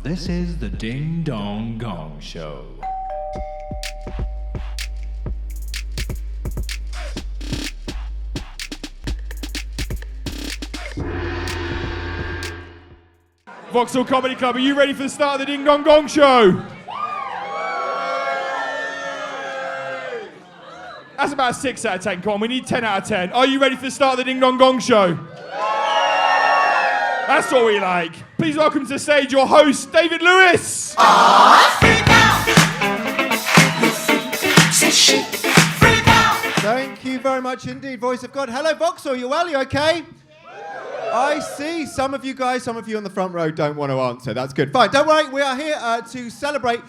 This is the Ding Dong Gong Show. Vauxhall Comedy Club, are you ready for the start of the Ding Dong Gong Show? That's about a 6 out of 10. Come on, we need 10 out of 10. Are you ready for the start of the Ding Dong Gong Show? That's what we like. Please welcome to the stage your host, David Lewis. Thank you very much indeed, voice of God. Hello, Vauxhall, you well? You okay? I see some of you on the front row don't want to answer. That's good. Fine, don't worry. We are here to celebrate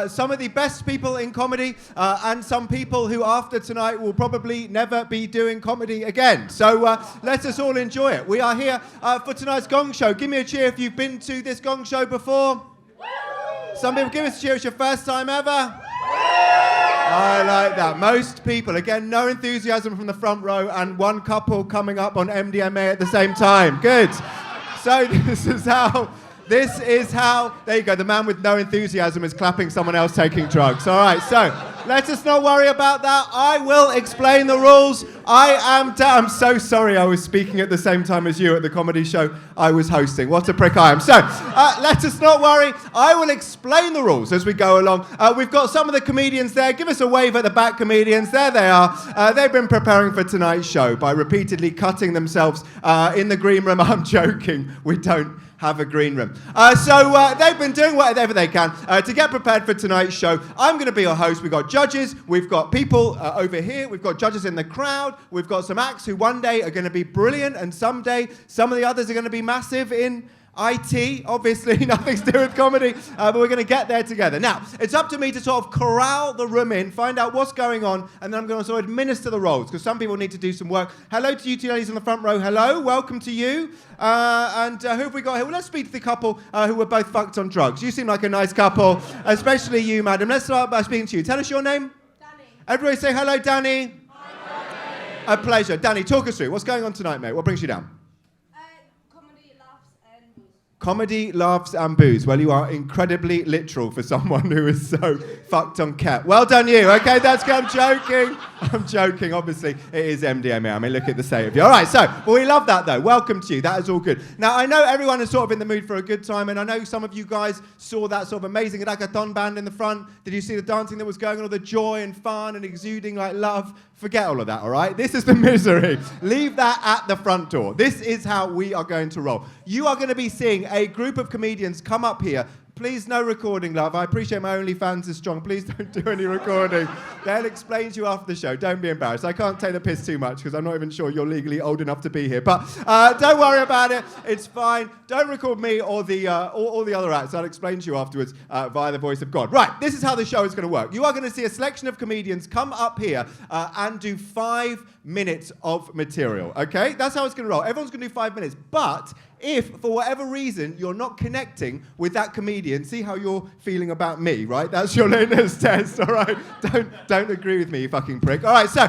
some of the best people in comedy and some people who after tonight will probably never be doing comedy again. So let us all enjoy it. We are here for tonight's Gong Show. Give me a cheer if you've been to this Gong Show before. Some people give us a cheer. It's your first time ever. I like that. Most people, again, no enthusiasm from the front row and one couple coming up on MDMA at the same time. Good. So this is how, there you go, the man with no enthusiasm is clapping someone else taking drugs. All right, so let us not worry about that. I will explain the rules. I'm so sorry I was speaking at the same time as you at the comedy show I was hosting. What a prick I am. So let us not worry. I will explain the rules as we go along. We've got some of the comedians there. Give us a wave at the back, comedians. There they are. They've been preparing for tonight's show by repeatedly cutting themselves in the green room. I'm joking. We don't have a green room. So they've been doing whatever they can to get prepared for tonight's show. I'm going to be your host. We've got judges. We've got people over here. We've got judges in the crowd. We've got some acts who one day are going to be brilliant and someday some of the others are going to be massive in IT, obviously, nothing to do with comedy, but we're going to get there together. Now, it's up to me to sort of corral the room in, find out what's going on, and then I'm going to sort of administer the roles, because some people need to do some work. Hello to you two ladies on the front row. Hello, welcome to you. And who have we got here? Well, let's speak to the couple who were both fucked on drugs. You seem like a nice couple, especially you, madam. Let's start by speaking to you. Tell us your name. Danny. Everybody say hello, Danny. Hi. A pleasure. Danny, talk us through. What's going on tonight, mate? What brings you down? Comedy, laughs, and booze. Comedy, laughs, and booze. Well, you are incredibly literal for someone who is so fucked on cat. Well done, you. Okay, that's good. I'm joking. I'm joking. Obviously, it is MDMA. I mean, look at the state of you. All right, so, well, we love that, though. Welcome to you. That is all good. Now, I know everyone is sort of in the mood for a good time, and I know some of you guys saw that sort of amazing ragaton band in the front. Did you see the dancing that was going on, all the joy and fun and exuding like love? Forget all of that, all right? This is the misery. Leave that at the front door. This is how we are going to roll. You are going to be seeing a group of comedians come up here. Please, no recording, love. I appreciate my OnlyFans is strong. Please don't do any recording. They'll explain to you after the show. Don't be embarrassed. I can't take the piss too much because I'm not even sure you're legally old enough to be here. But don't worry about it. It's fine. Don't record me or the other acts. I'll explain to you afterwards via the voice of God. Right, this is how the show is going to work. You are going to see a selection of comedians come up here and do 5 minutes of material, okay? That's how it's going to roll. Everyone's going to do 5 minutes. But if, for whatever reason, you're not connecting with that comedian, see how you're feeling about me, right? That's your litmus test, all right? Don't agree with me, you fucking prick. All right, so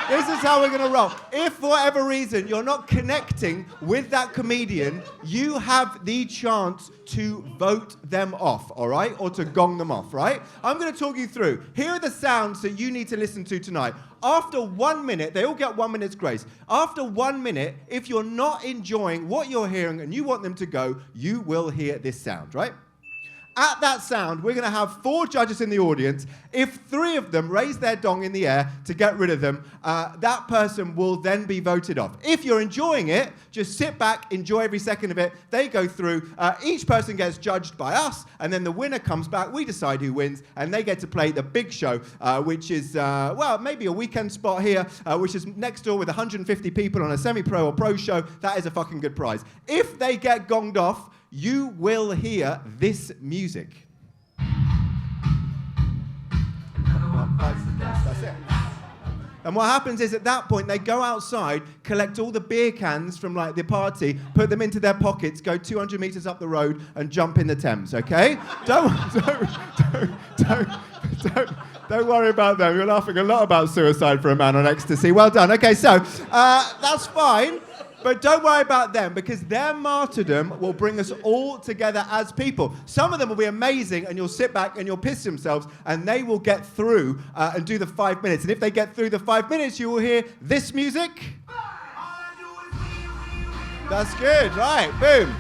this is how we're going to roll. If, for whatever reason, you're not connecting with that comedian, you have the chance to vote them off, all right? Or to gong them off, right? I'm going to talk you through. Here are the sounds that you need to listen to tonight. After 1 minute, they all get 1 minute's grace. After 1 minute, if you're not enjoying what you're hearing and you want them to go, you will hear this sound, right? At that sound, we're going to have 4 judges in the audience. If 3 of them raise their dong in the air to get rid of them, that person will then be voted off. If you're enjoying it, just sit back, enjoy every second of it. They go through. Each person gets judged by us, and then the winner comes back. We decide who wins, and they get to play the big show, which is, well, maybe a weekend spot here, which is next door with 150 people on a semi-pro or pro show. That is a fucking good prize. If they get gonged off, you will hear this music. That's it. And what happens is at that point, they go outside, collect all the beer cans from like the party, put them into their pockets, go 200 meters up the road and jump in the Thames, okay? Don't worry about them. You're laughing a lot about suicide for a man on ecstasy. Well done. Okay, so that's fine. But don't worry about them, because their martyrdom will bring us all together as people. Some of them will be amazing, and you'll sit back and you'll piss yourselves, and they will get through and do the 5 minutes. And if they get through the 5 minutes, you will hear this music. That's good, right, boom.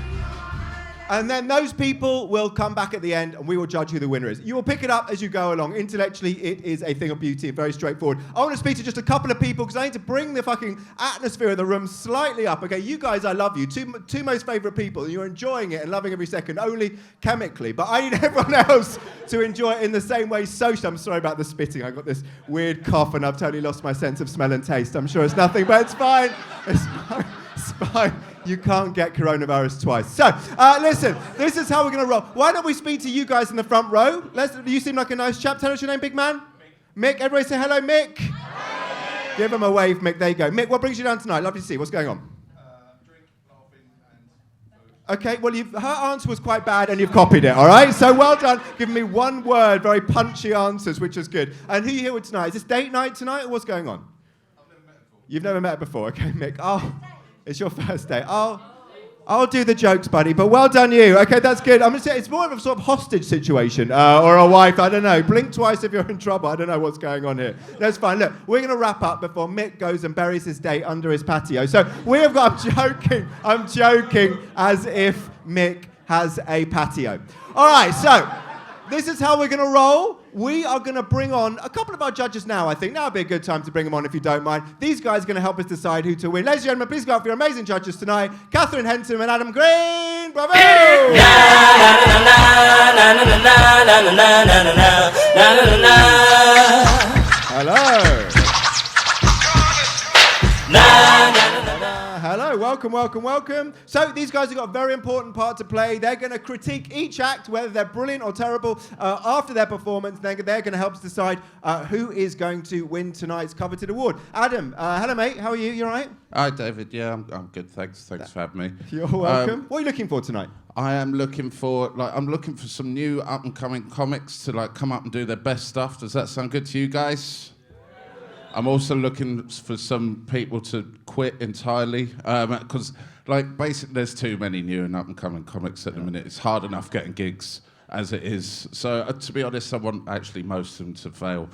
And then those people will come back at the end, and we will judge who the winner is. You will pick it up as you go along. Intellectually, it is a thing of beauty, very straightforward. I want to speak to just a couple of people, because I need to bring the fucking atmosphere of the room slightly up. Okay, you guys, I love you. Two most favourite people, and you're enjoying it and loving every second, only chemically. But I need everyone else to enjoy it in the same way socially. I'm sorry about the spitting. I got this weird cough, and I've totally lost my sense of smell and taste. I'm sure it's nothing, but it's fine. It's fine. It's fine. You can't get coronavirus twice. So, listen, this is how we're going to roll. Why don't we speak to you guys in the front row? You seem like a nice chap. Tell us your name, big man. Mick. Everybody say hello, Mick. Hi. Give him a wave, Mick. There you go. Mick, what brings you down tonight? Lovely to see you. What's going on? Drink, laughing, and food. Okay, well, her answer was quite bad, and you've copied it, all right? So well done. Giving me one word, very punchy answers, which is good. And who are you here with tonight? Is this date night tonight, or what's going on? I've never met her before. You've never met her before. Okay, Mick. Oh. It's your first day. I'll do the jokes, buddy, but well done you. Okay, that's good. I'm going to say it's more of a sort of hostage situation, or a wife, I don't know. Blink twice if you're in trouble. I don't know what's going on here. That's fine. Look, we're going to wrap up before Mick goes and buries his date under his patio. So we have got, I'm joking as if Mick has a patio. All right, so this is how we're going to roll. We are going to bring on a couple of our judges now, I think. Now would be a good time to bring them on if you don't mind. These guys are going to help us decide who to win. Ladies and gentlemen, please go up for your amazing judges tonight. Catherine Henson and Adam Green. Bravo! Hello. Hello, welcome. So these guys have got a very important part to play. They're going to critique each act, whether they're brilliant or terrible. After their performance, they're going to help us decide who is going to win tonight's coveted award. Adam, hello mate, how are you? You all right? Hi David, yeah, I'm good, thanks for having me. You're welcome. What are you looking for tonight? I am looking for some new up-and-coming comics to come up and do their best stuff. Does that sound good to you guys? I'm also looking for some people to quit entirely, because basically there's too many new and up-and-coming comics at the minute. It's hard enough getting gigs as it is. So to be honest, I want actually most of them to fail.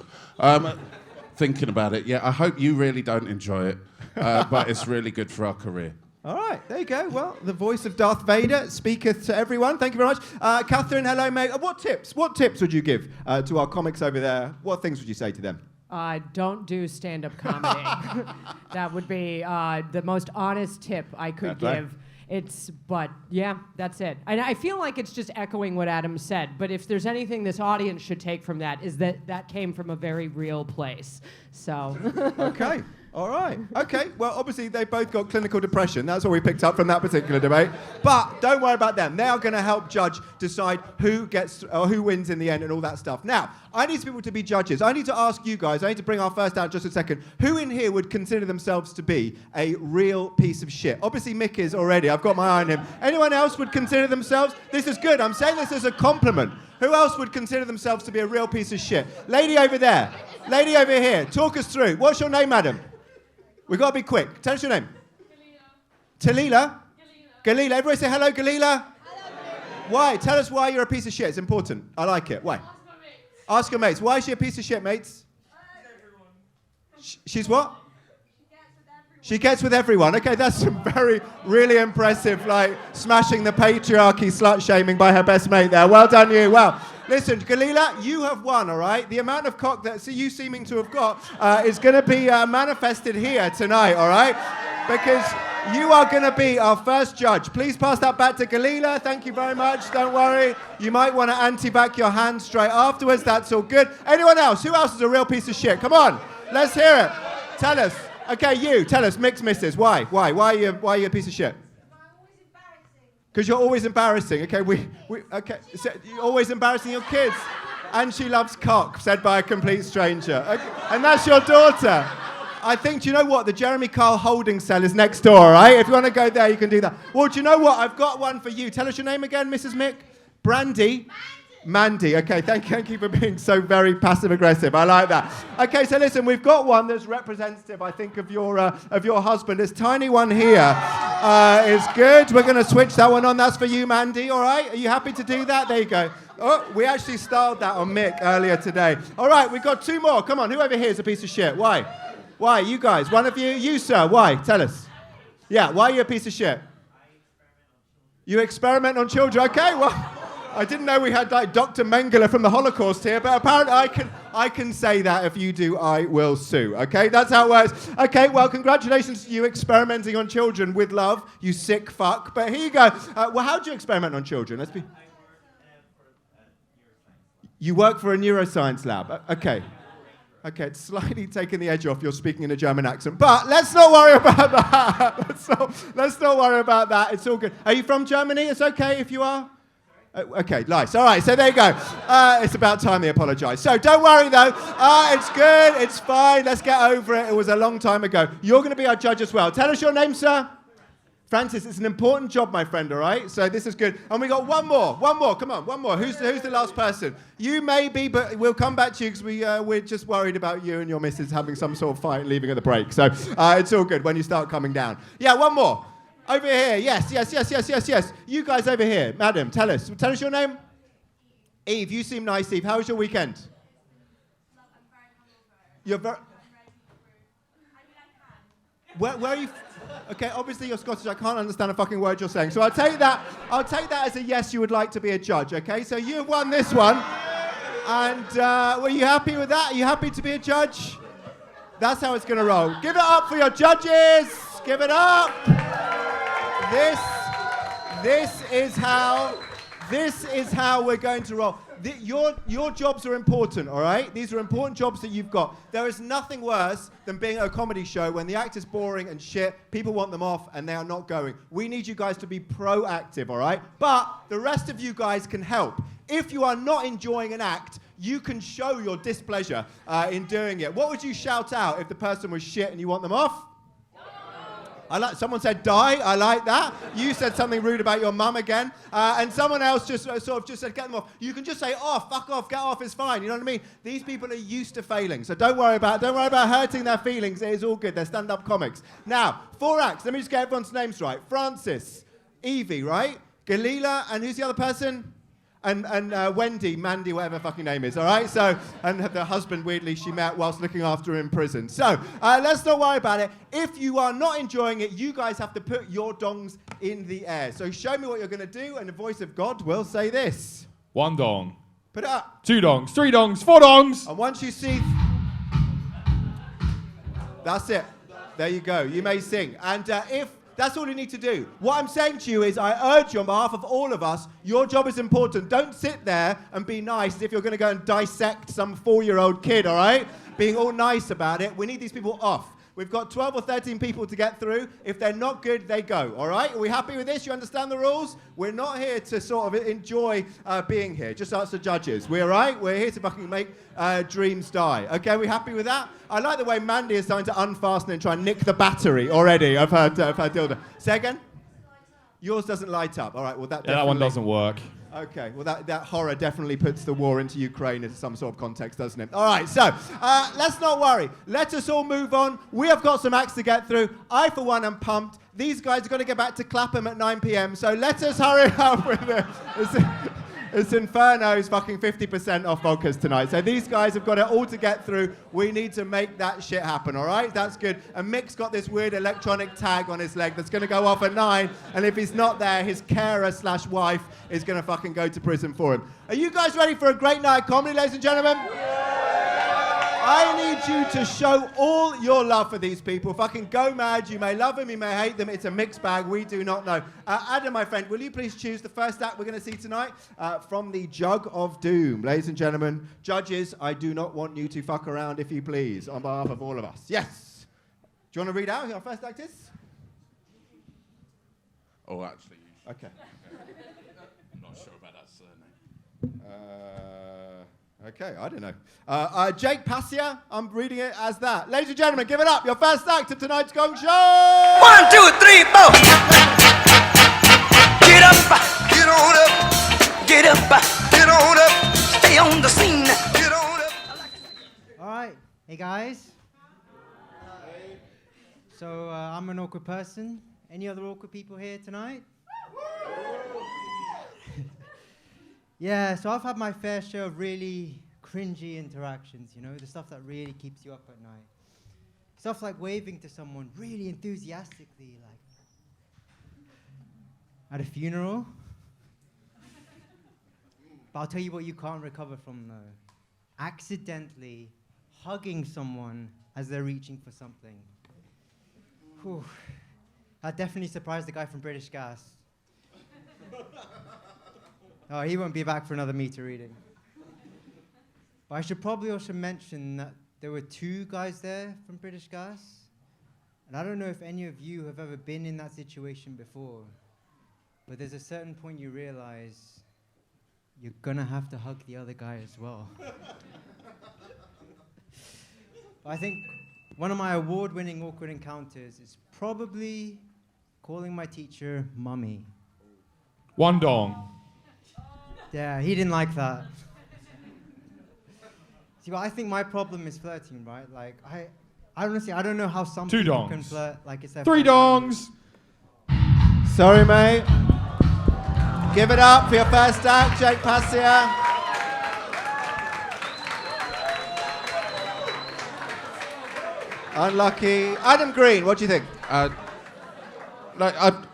Thinking about it, yeah, I hope you really don't enjoy it, but it's really good for our career. All right, there you go. Well, the voice of Darth Vader speaketh to everyone. Thank you very much. Catherine, hello, mate. What tips would you give to our comics over there? What things would you say to them? Don't do stand-up comedy. That would be the most honest tip I could give. But yeah, that's it. And I feel like it's just echoing what Adam said, but if there's anything this audience should take from that is that came from a very real place. So. Okay. All right. Okay. Well, obviously, they both got clinical depression. That's what we picked up from that particular debate. But don't worry about them. They are going to help judge decide who gets or who wins in the end and all that stuff. Now, I need people to be judges. I need to ask you guys. I need to bring our first out just a second. Who in here would consider themselves to be a real piece of shit? Obviously, Mick is already. I've got my eye on him. Anyone else would consider themselves? This is good. I'm saying this as a compliment. Who else would consider themselves to be a real piece of shit? Lady over there. Lady over here. Talk us through. What's your name, madam? We've got to be quick. Tell us your name. Talila? Galila. Everybody say hello, Galila. Why? Tell us why you're a piece of shit. It's important. I like it. Why? Ask your mates. Why is she a piece of shit, mates? She's what? She gets with everyone. Okay, that's some really impressive, smashing the patriarchy, slut-shaming by her best mate there. Well done, you. Well, listen, Galila, you have won, all right? The amount of cock that you seeming to have got is going to be manifested here tonight, all right? Because you are going to be our first judge. Please pass that back to Galila. Thank you very much. Don't worry. You might want to anti-vac your hand straight afterwards. That's all good. Anyone else? Who else is a real piece of shit? Come on. Let's hear it. Tell us. Okay, you. Tell us. Mixed misses. Why? Why are you a piece of shit? Because you're always embarrassing. Okay, okay. So you're always embarrassing your kids. And she loves cock, said by a complete stranger. Okay. And that's your daughter. I think, do you know what? The Jeremy Kyle holding cell is next door, all right? If you want to go there, you can do that. Well, do you know what? I've got one for you. Tell us your name again, Mrs. Mick. Brandy. Mandy. Okay, thank you for being so very passive-aggressive. I like that. Okay, so listen, we've got one that's representative, I think, of your husband. This tiny one here is good. We're going to switch that one on. That's for you, Mandy, all right? Are you happy to do that? There you go. Oh, we actually styled that on Mick earlier today. All right, we've got 2 more. Come on, who over here is a piece of shit? Why? Why? You guys. One of you? You, sir. Why? Tell us. Yeah, why are you a piece of shit? You experiment on children. Okay, well... I didn't know we had like Dr. Mengele from the Holocaust here, but apparently I can say that if you do, I will sue. Okay, that's how it works. Okay, well, congratulations to you experimenting on children with love, you sick fuck. But here you go. Well, how do you experiment on children? You work for a neuroscience lab. Okay. Okay, it's slightly taking the edge off. You're speaking in a German accent, but let's not worry about that. let's not worry about that. It's all good. Are you from Germany? It's okay if you are. Okay, nice. All right, so there you go. It's about time they apologise. So don't worry, though. It's good. It's fine. Let's get over it. It was a long time ago. You're going to be our judge as well. Tell us your name, sir. Francis, it's an important job, my friend, all right? So this is good. And we got one more. One more. Come on, one more. Who's the last person? You may be, but we'll come back to you because we're just worried about you and your missus having some sort of fight leaving at the break. So it's all good when you start coming down. Yeah, one more. Over here, yes. You guys over here, madam, tell us your name. Eve, you seem nice, Eve. How was your weekend? You're very... Where are you... Okay, obviously you're Scottish. I can't understand a fucking word you're saying. So I'll take that as a yes, you would like to be a judge, okay? So you've won this one. And were you happy with that? Are you happy to be a judge? That's how it's going to roll. Give it up for your judges. Give it up. This is how we're going to roll. Your jobs are important, all right? These are important jobs that you've got. There is nothing worse than being at a comedy show when the act is boring and shit, people want them off, and they are not going. We need you guys to be proactive, all right? But the rest of you guys can help. If you are not enjoying an act, you can show your displeasure in doing it. What would you shout out if the person was shit and you want them off? Someone said die. I like that. You said something rude about your mum again, and someone else just said get them off. You can just say fuck off, get off. It's fine. You know what I mean? These people are used to failing, so don't worry about hurting their feelings. It is all good. They're stand-up comics. Now 4 acts. Let me just get everyone's names right. Francis, Evie, right? Galila, and who's the other person? And Wendy, Mandy, whatever fucking name is, all right? So, and the husband, weirdly, she met whilst looking after her in prison. So, let's not worry about it. If you are not enjoying it, you guys have to put your dongs in the air. So show me what you're going to do, and the voice of God will say this. 1 dong. Put it up. 2 dongs. 3 dongs. 4 dongs. And once you see... That's it. There you go. You may sing. And if... That's all you need to do. What I'm saying to you is I urge you on behalf of all of us, your job is important. Don't sit there and be nice as if you're going to go and dissect some 4-year-old kid, all right? Being all nice about it. We need these people off. We've got 12 or 13 people to get through. If they're not good, they go, all right? Are we happy with this? You understand the rules? We're not here to sort of enjoy being here, just us the judges. We're all right? We're here to fucking make dreams die. Okay, are we happy with that? I like the way Mandy is starting to unfasten and try and nick the battery already of her dildo. Say again? Yours doesn't light up. All right, well, that one doesn't work. Okay, well, that horror definitely puts the war into Ukraine into some sort of context, doesn't it? All right, so let's not worry. Let us all move on. We have got some acts to get through. I, for one, am pumped. These guys are going to get back to Clapham at 9 p.m., so let us hurry up with it. It's Inferno's fucking 50% off vodkas tonight. So these guys have got it all to get through. We need to make that shit happen, all right? That's good. And Mick's got this weird electronic tag on his leg that's going to go off at 9. And if he's not there, his carer/wife is going to fucking go to prison for him. Are you guys ready for a great night of comedy, ladies and gentlemen? I need you to show all your love for these people. Fucking go mad. You may love them, you may hate them. It's a mixed bag. We do not know. Adam, my friend, will you please choose the first act we're going to see tonight from the Jug of Doom. Ladies and gentlemen, judges, I do not want you to fuck around, if you please, on behalf of all of us. Yes. Do you want to read out who our first act is? Oh, actually. Okay. I'm not sure about that surname. Okay, I don't know. Jake Passia, I'm reading it as that. Ladies and gentlemen, give it up. Your first act of tonight's Gong Show. 1, 2, 3, 4. Get up, get on up, get up, get on up. Hey guys. So I'm an awkward person. Any other awkward people here tonight? Yeah, so I've had my fair share of really cringy interactions, you know, the stuff that really keeps you up at night. Stuff like waving to someone really enthusiastically, like at a funeral. But I'll tell you what you can't recover from though. Accidentally hugging someone as they're reaching for something. Whew. That definitely surprised the guy from British Gas. Oh, he won't be back for another meter reading. But I should probably also mention that there were 2 guys there from British Gas. And I don't know if any of you have ever been in that situation before, but there's a certain point you realize you're gonna have to hug the other guy as well. But I think one of my award-winning awkward encounters is probably calling my teacher mummy. One dong. Yeah, he didn't like that. See, well, I think my problem is flirting, right? Like, I honestly, I don't know how some 2 people dongs. can flirt like it's their 3 first time. dongs. Sorry, mate. Give it up for your first act, Jake Passia. Unlucky. Adam Green, what do you think?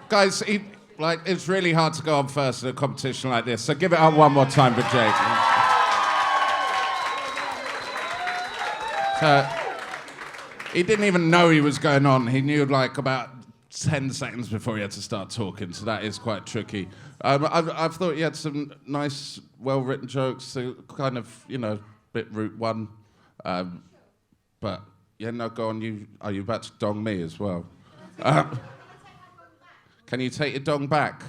Guys, it's really hard to go on first in a competition like this, so give it up one more time for Jake. He didn't even know he was going on. He knew like about 10 seconds before he had to start talking, so that is quite tricky. I've thought he had some nice, well-written jokes, so kind of, you know, bit route one. But, yeah, no, go on. Are you about to dong me as well? Can you take your dong back?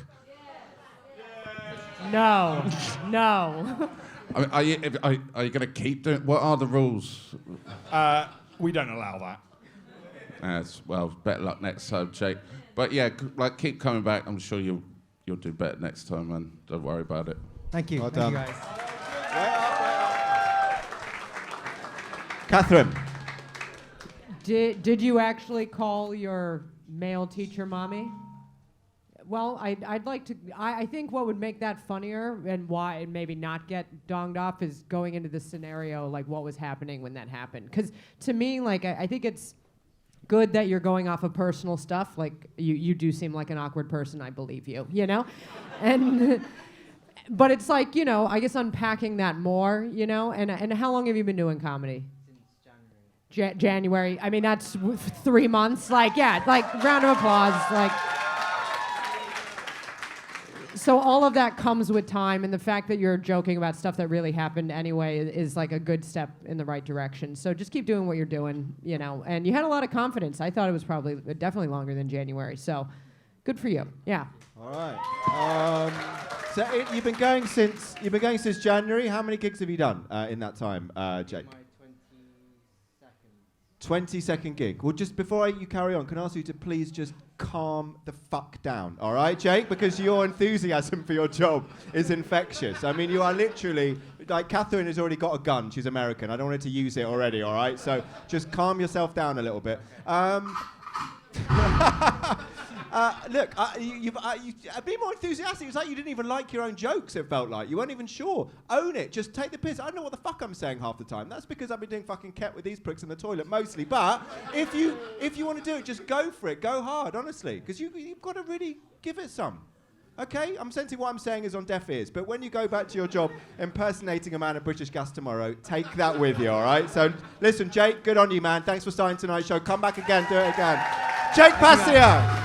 No. No. Are you going to keep doing? What are the rules? We don't allow that. Well, better luck next time, Jake. But yeah, like keep coming back. I'm sure you'll do better next time, man. Don't worry about it. Thank you. Well Thank done. you, guys. Catherine. Did you actually call your male teacher mommy? Well, I'd like to. I think what would make that funnier and why and maybe not get donged off is going into the scenario like what was happening when that happened. Because to me, like I think it's good that you're going off of personal stuff. Like you do seem like an awkward person. I believe you. You know, and but it's like, you know, I guess unpacking that more. You know, and how long have you been doing comedy? Since January. I mean, that's 3 months. Like, yeah, like round of applause. Like. So all of that comes with time, and the fact that you're joking about stuff that really happened anyway is like a good step in the right direction. So just keep doing what you're doing, you know. And you had a lot of confidence. I thought it was probably definitely longer than January. So good for you. Yeah. All right. So you've been going since January. How many gigs have you done in that time, Jake? My 20-second gig. Well, just before you carry on, can I ask you to please just calm the fuck down, all right, Jake? Because your enthusiasm for your job is infectious. I mean, you are literally, like, Catherine has already got a gun. She's American. I don't want her to use it already, all right? So just calm yourself down a little bit. Look, you've been more enthusiastic. It's like you didn't even like your own jokes, it felt like. You weren't even sure. Own it. Just take the piss. I don't know what the fuck I'm saying half the time. That's because I've been doing fucking ket with these pricks in the toilet mostly. But if you want to do it, just go for it. Go hard, honestly. Because you've got to really give it some. Okay? I'm sensing what I'm saying is on deaf ears. But when you go back to your job impersonating a man at British Gas tomorrow, take that with you, all right? So listen, Jake, good on you, man. Thanks for starting tonight's show. Come back again. Do it again. Jake Passia.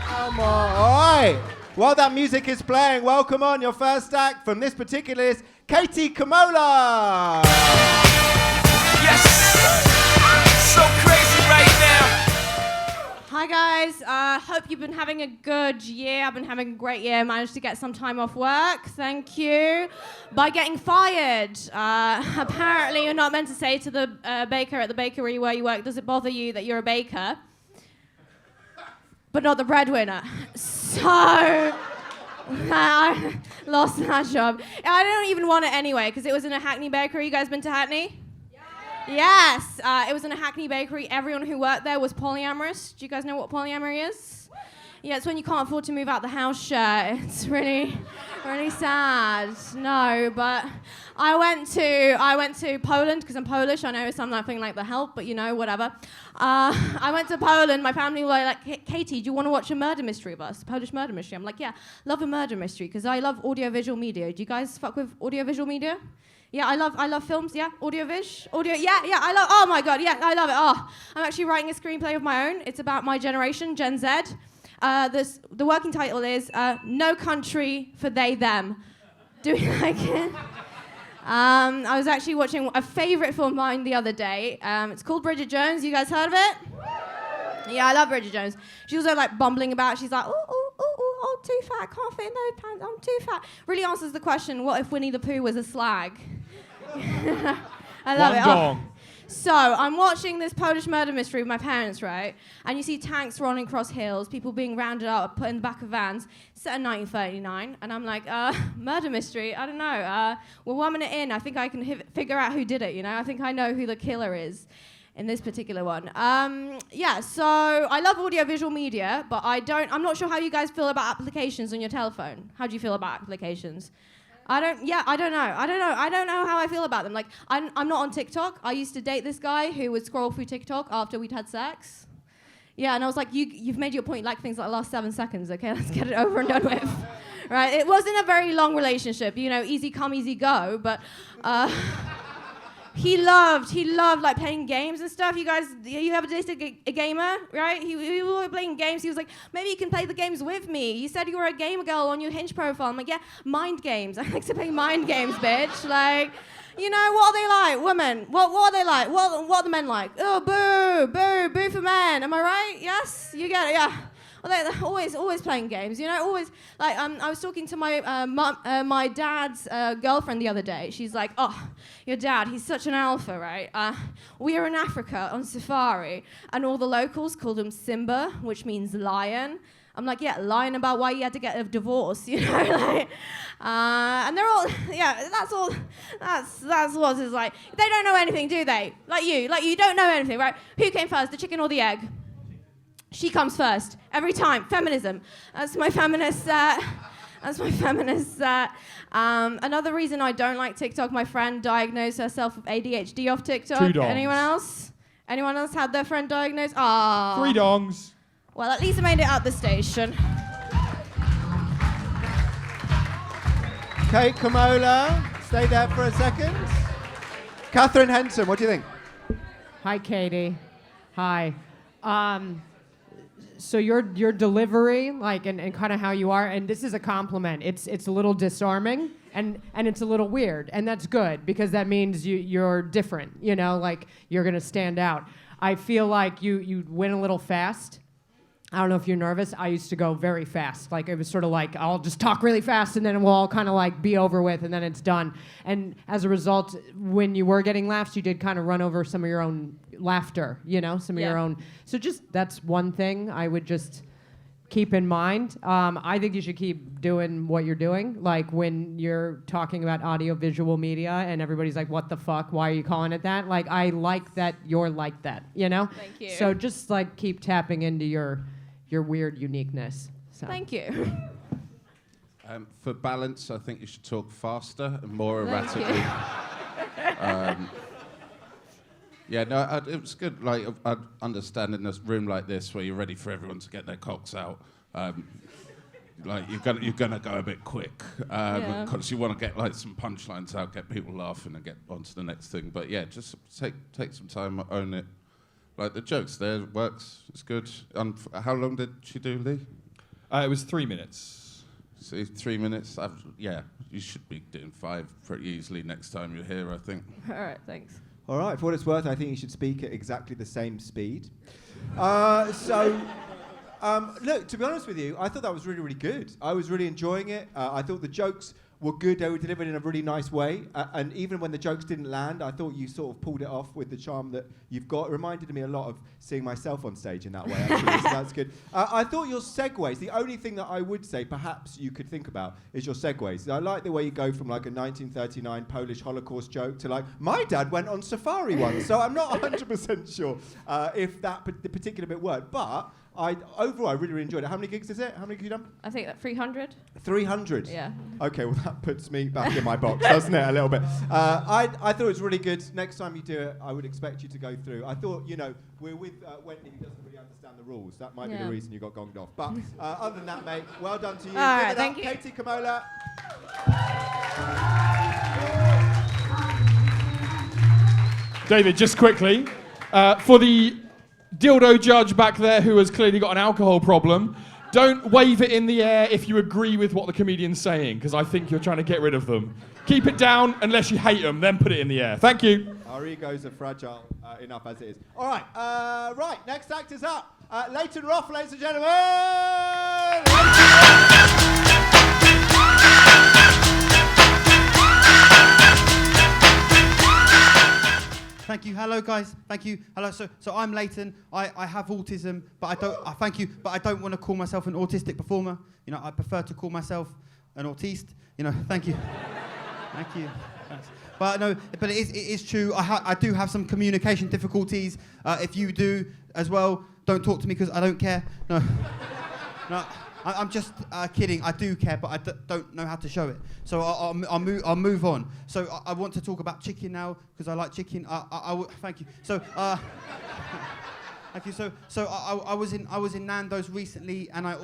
Come on. All right. While that music is playing, welcome on your first act from this particular list, Katie Kamola. Yes. So crazy right now. Hi guys, hope you've been having a good year. I've been having a great year. Managed to get some time off work, thank you. By getting fired. Apparently you're not meant to say to the baker at the bakery where you work, does it bother you that you're a baker? But not the breadwinner. So, I lost that job. I don't even want it anyway because it was in a Hackney bakery. You guys been to Hackney? Yes, it was in a Hackney bakery. Everyone who worked there was polyamorous. Do you guys know what polyamory is? Yeah, it's when you can't afford to move out the house share. It's really, really sad. No, but I went to Poland because I'm Polish. I know it's something like the help, but whatever. I went to Poland. My family were like, Katie, do you want to watch a murder mystery of us? Polish murder mystery. I'm like, yeah, love a murder mystery because I love audiovisual media. Do you guys fuck with audiovisual media? Yeah, I love films, yeah, audio, yeah, oh my God, yeah, I love it. Oh, I'm actually writing a screenplay of my own. It's about my generation, Gen Z. The working title is No Country for They, Them. Do we like it? I was actually watching a favorite film of mine the other day. It's called Bridget Jones. You guys heard of it? Yeah, I love Bridget Jones. She was like bumbling about. She's like, oh, too fat, can't fit in those pants, I'm too fat. Really answers the question, what if Winnie the Pooh was a slag? I love it. Gong. Oh. So I'm watching this Polish murder mystery with my parents, right? And you see tanks running across hills, people being rounded up, put in the back of vans, set in 1939. And I'm like, murder mystery? I don't know. We're 1 minute in. I think I can figure out who did it, I think I know who the killer is in this particular one. Yeah, so I love audiovisual media, but I'm not sure how you guys feel about applications on your telephone. How do you feel about applications? I don't know how I feel about them. Like, I'm not on TikTok. I used to date this guy who would scroll through TikTok after we'd had sex. Yeah, and I was like, you've made your point, like things like the last 7 seconds, okay? Let's get it over and done with. Right? It wasn't a very long relationship, easy come, easy go, but he loved like playing games and stuff. You ever dated a gamer, right? We were playing games. He was like, maybe you can play the games with me. You said you were a gamer girl on your Hinge profile. I'm like, yeah, mind games. I like to play mind games, bitch. Like, what are they like? Women, what are they like? What are the men like? Oh, boo for men. Am I right? Yes? You get it, yeah. Well, they're always playing games, always. Like, I was talking to my dad's girlfriend the other day. She's like, oh, your dad, he's such an alpha, right? We were in Africa on safari, and all the locals called him Simba, which means lion. I'm like, yeah, lying about why you had to get a divorce, like, and they're all, yeah, that's what it's like. They don't know anything, do they? Like you don't know anything, right? Who came first, the chicken or the egg? She comes first, every time. Feminism. That's my feminist. Another reason I don't like TikTok, my friend diagnosed herself with ADHD off TikTok. 2 dongs. Anyone else? Anyone else had their friend diagnosed? Ah. 3 dongs. Well, at least I made it out the station. Kate Kamola, stay there for a second. Catherine Henson, what do you think? Hi, Katie. Hi. So your delivery, like, and kind of how you are, and this is a compliment. It's a little disarming, and it's a little weird, and that's good because that means you're different. Like you're gonna stand out. I feel like you went a little fast. I don't know if you're nervous. I used to go very fast. Like, it was sort of like, I'll just talk really fast and then we'll all kind of like be over with and then it's done. And as a result, when you were getting laughs, you did kind of run over some of your own laughter, some of your own. So that's one thing I would just keep in mind. I think you should keep doing what you're doing. Like when you're talking about audio-visual media and everybody's like, what the fuck? Why are you calling it that? Like, I like that you're like that, Thank you. So just like keep tapping into your weird uniqueness. So. Thank you. For balance, I think you should talk faster and more erratically. It was good. Like, I understand in a room like this where you're ready for everyone to get their cocks out. Like you're gonna go a bit quick because you want to get like some punchlines out, get people laughing, and get on to the next thing. But yeah, just take some time, own it. Like the jokes there works. It's good. How long did she do, Lee? It was 3 minutes. See, 3 minutes. You should be doing 5 pretty easily next time you're here, I think. All right, thanks. All right, for what it's worth, I think you should speak at exactly the same speed. Look, to be honest with you, I thought that was really, really good. I was really enjoying it. I thought the jokes were good. They were delivered in a really nice way. And even when the jokes didn't land, I thought you sort of pulled it off with the charm that you've got. It reminded me a lot of seeing myself on stage in that way, actually. So that's good. I thought your segues, the only thing that I would say perhaps you could think about is your segues. I like the way you go from like a 1939 Polish Holocaust joke to like, my dad went on safari once. So I'm not 100% sure if the particular bit worked. But overall, I really, really enjoyed it. How many gigs is it? How many have you done? I think that 300. 300? Yeah. Okay, well, that puts me back in my box, doesn't it, a little bit? I thought it was really good. Next time you do it, I would expect you to go through. I thought, we're with Wendy, who doesn't really understand the rules. That might be the reason you got gonged off. But other than that, mate, well done to you. All Give right, it thank up, you. Katie Kamola. David, just quickly, for the dildo judge back there who has clearly got an alcohol problem, don't wave it in the air if you agree with what the comedian's saying, because I think you're trying to get rid of them. Keep it down unless you hate them, then put it in the air. Thank you. Our egos are fragile enough as it is. All right, right, next act is up. Leighton Roth, ladies and gentlemen. Thank you. Hello, guys. Thank you. Hello. So I'm Leighton. I have autism, but I don't. Thank you, but I don't want to call myself an autistic performer. I prefer to call myself an autiste. Thank you. Thank you. Thanks. But no, but it is true. I do have some communication difficulties. If you do as well, don't talk to me because I don't care. No. No. I'm just kidding. I do care, but I don't know how to show it. So I'll move on. So I want to talk about chicken now because I like chicken. Thank you. So thank you. So I was in Nando's recently, and I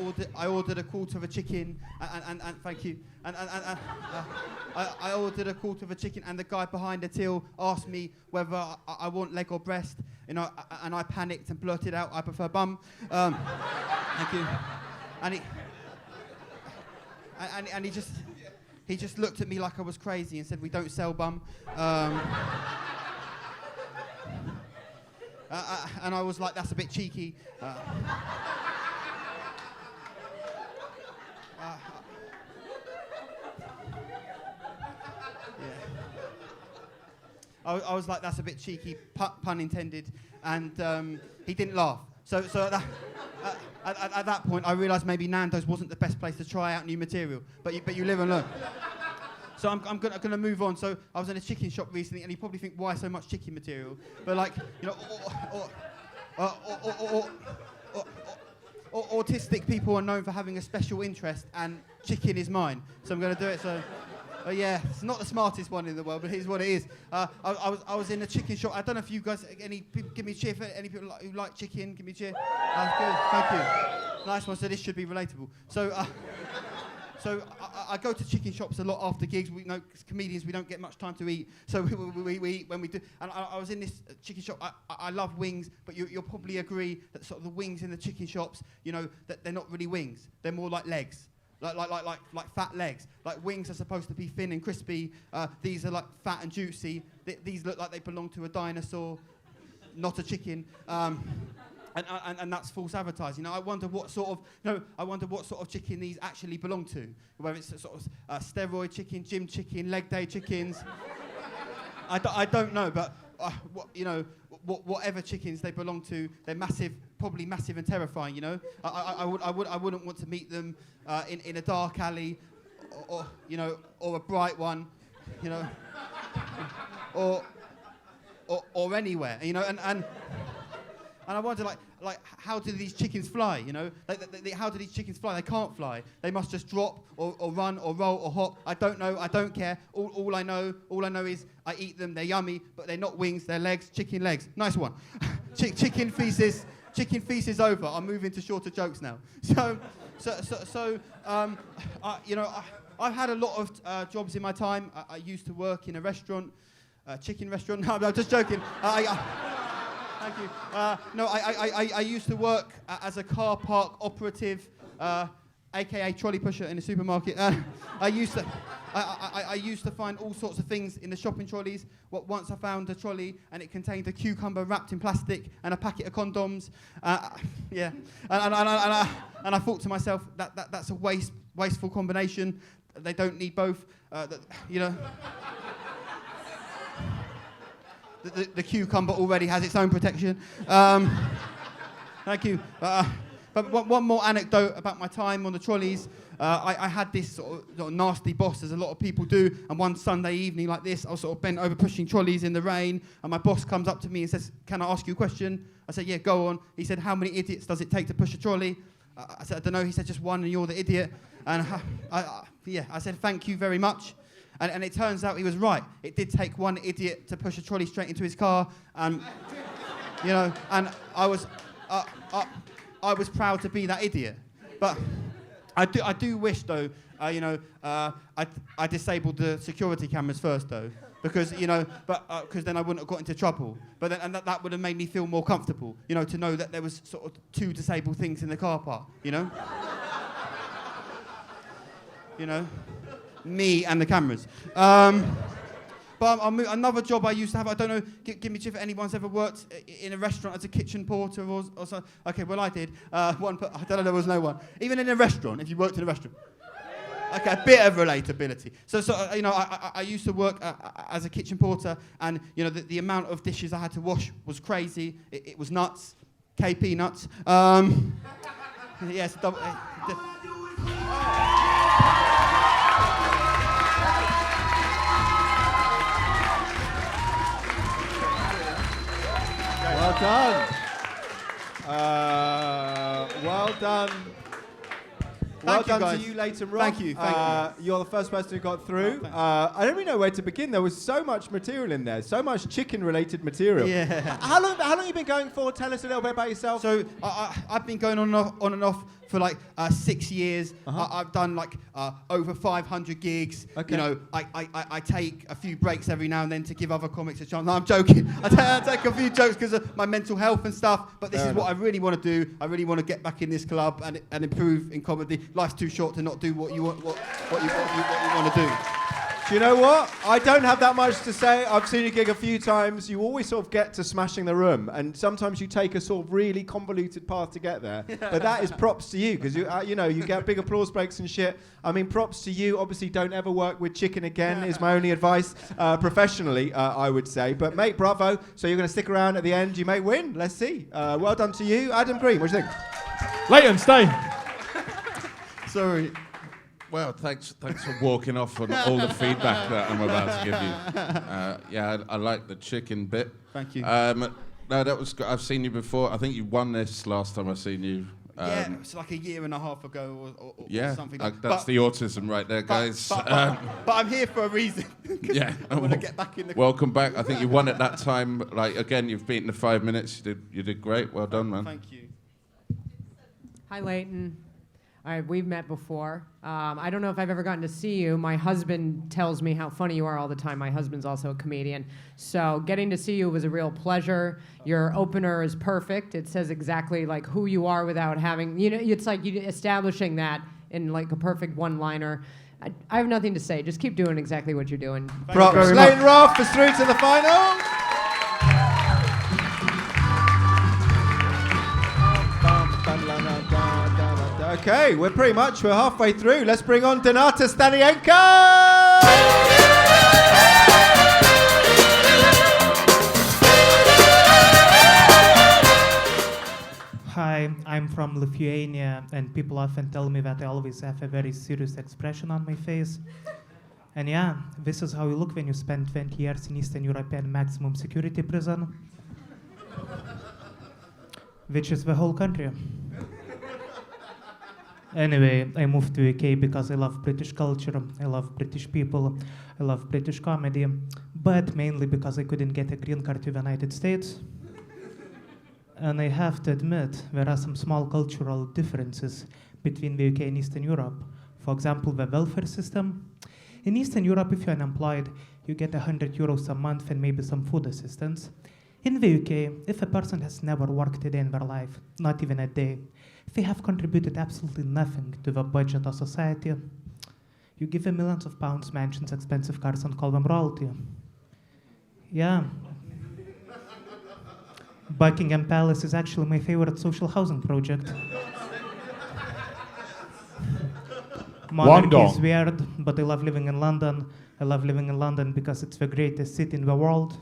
ordered a quarter of a chicken. And thank you. And I ordered a quarter of a chicken, and the guy behind the till asked me whether I want leg or breast. And I panicked and blurted out, "I prefer bum." Thank you. And he just looked at me like I was crazy and said, "We don't sell bum." And I was like, "That's a bit cheeky." I was like, "That's a bit cheeky," pun intended, and he didn't laugh. So at that point, I realised maybe Nando's wasn't the best place to try out new material. But you live and learn. So I'm gonna move on. So I was in a chicken shop recently, and you probably think, why so much chicken material? But autistic people are known for having a special interest, and chicken is mine. So I'm gonna do it. So. Yeah, it's not the smartest one in the world, but here's what it is. I was in a chicken shop. I don't know if you guys, any people, give me a cheer for any people who like chicken. Give me a cheer. Good, thank you. Nice one. So this should be relatable. So I go to chicken shops a lot after gigs. We know comedians, we don't get much time to eat, so we eat when we do. And I was in this chicken shop. I love wings, but you'll probably agree that sort of the wings in the chicken shops, that they're not really wings. They're more like legs. Like fat legs. Like wings are supposed to be thin and crispy. These are like fat and juicy. These look like they belong to a dinosaur, not a chicken. And that's false advertising. I wonder what sort of chicken these actually belong to. Whether it's a sort of steroid chicken, gym chicken, leg day chickens. I don't know, but whatever chickens they belong to, they're massive, probably massive and terrifying. I wouldn't want to meet them in a dark alley, or a bright one, or anywhere. And I wonder, like, how do these chickens fly? How do these chickens fly? They can't fly. They must just drop, or run, or roll, or hop. I don't know. I don't care. All I know is I eat them. They're yummy, but they're not wings. They're legs. Chicken legs. Nice one. Chicken feces. Chicken feces over. I'm moving to shorter jokes now. I've had a lot of jobs in my time. I used to work in a restaurant, chicken restaurant. No, I'm just joking. Thank you. I used to work as a car park operative, aka trolley pusher in a supermarket. I used to find all sorts of things in the shopping trolleys. Once I found a trolley and it contained a cucumber wrapped in plastic and a packet of condoms. Yeah, and I thought to myself that's a wasteful combination. they don't need both. You know, the cucumber already has its own protection. Thank you. But one more anecdote about my time on the trolleys. I had this sort of nasty boss, as a lot of people do, and one Sunday evening like this, I was sort of bent over pushing trolleys in the rain, and my boss comes up to me and says, "Can I ask you a question?" I said, "Yeah, go on." He said, "How many idiots does it take to push a trolley?" I said, "I don't know." He said, "Just one, and you're the idiot." And I said, "Thank you very much." And it turns out he was right. It did take one idiot to push a trolley straight into his car, and you know, and I was proud to be that idiot. But I do wish though, you know, I disabled the security cameras first though, because you know, because then I wouldn't have got into trouble. But then, and that would have made me feel more comfortable, you know, to know that there was sort of 2 disabled things in the car park, you know. You know, me and the cameras. But another job I used to have, I don't know, give me if anyone's ever worked in a restaurant as a kitchen porter or something. Okay, well I did. I don't know, there was no one. Even in a restaurant, if you worked in a restaurant. Okay, a bit of relatability. So you know, I used to work as a kitchen porter, and you know, the amount of dishes I had to wash was crazy. It was nuts. KP nuts. Yes. Well done. Well done. Well Thank you, done guys. to you, Leighton Roth. Thank you. You're the first person who got through. I don't really know where to begin. There was so much material in there, so much chicken-related material. Yeah. How long have you been going for? Tell us a little bit about yourself. So I've been going on and off for like 6 years. I've done like over 500 gigs. Okay. You know, I take a few breaks every now and then to give other comics a chance. No, I'm joking. I take a few jokes because of my mental health and stuff. But this is what I really want to do. I really want to get back in this club and improve in comedy. Life's too short to not do what you want to do. Do you know what? I don't have that much to say. I've seen you gig a few times. You always sort of get to smashing the room, and sometimes you take a sort of really convoluted path to get there. But that is props to you, because you know, you get big applause breaks and shit. I mean, props to you. Obviously, don't ever work with chicken again is my only advice professionally, I would say. But mate, bravo. So you're going to stick around at the end. You may win. Let's see. Well done to you, Adam Green. What do you think? Leighton, stay. Sorry. Well, thanks for walking off on all the feedback that I'm about to give you. Yeah, I like the chicken bit. Thank you. No, that was good. I've seen you before. I think you won this last time I seen you. Yeah, it's like a year and a half ago or Yeah, something like that. that's the autism right there, guys. But I'm here for a reason. Yeah. I want to get back in the... Welcome back. I think you won at that time. Like, again, you've beaten the 5 minutes. You did great. Well done, man. Thank you. Hi, Leighton. We've met before. I don't know if I've ever gotten to see you. My husband tells me how funny you are all the time. My husband's also a comedian. So getting to see you was a real pleasure. Your opener is perfect. It says exactly like who you are without having, you know, it's like you establishing that in like a perfect one-liner. I have nothing to say. Just keep doing exactly what you're doing. Props. Leighton Roth is through to the final. Okay, we're halfway through. Let's bring on Donata Stanienko! Hi, I'm from Lithuania, and people often tell me that I always have a very serious expression on my face. And yeah, this is how you look when you spend 20 years in Eastern European maximum security prison, which is the whole country. Anyway, I moved to UK because I love British culture, I love British people, I love British comedy, but mainly because I couldn't get a green card to the United States. And I have to admit, there are some small cultural differences between the UK and Eastern Europe. For example, the welfare system. In Eastern Europe, if you're unemployed, you get €100 a month and maybe some food assistance. In the UK, if a person has never worked a day in their life, not even a day, they have contributed absolutely nothing to the budget of society. You give them millions of pounds, mansions, expensive cars, and call them royalty. Yeah. Buckingham Palace is actually my favorite social housing project. Monarchy dong. is weird, but I love living in London. I love living in London because it's the greatest city in the world.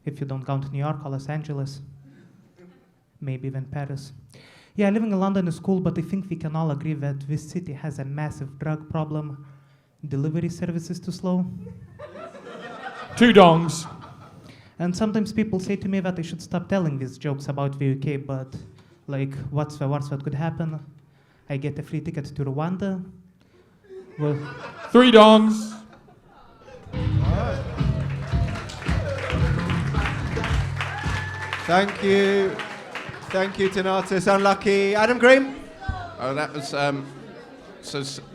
If you don't count New York or Los Angeles. Maybe even Paris. Yeah, living in London is cool, but I think we can all agree that this city has a massive drug problem. Delivery service is too slow. 2 dongs. And sometimes people say to me that I should stop telling these jokes about the UK, but like, what's the worst that could happen? I get a free ticket to Rwanda. Well, 3 dongs. Thank you. Thank you, Donatus. Unlucky. Adam Green? Oh, that was.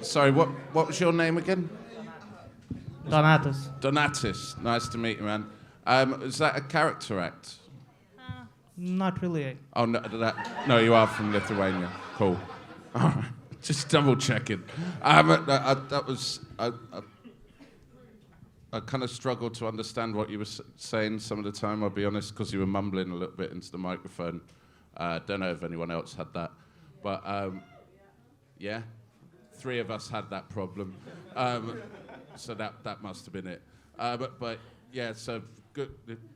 Sorry, what was your name again? Donatus. Donatus. Nice to meet you, man. Is that a character act? Not really. Oh, no, you are from Lithuania. Cool. All right. Just double checking. That was. I kind of struggled to understand what you were saying some of the time, I'll be honest, because you were mumbling a little bit into the microphone. Don't know if anyone else had that. But, yeah, 3 of us had that problem. So that must have been it. But yeah, so good.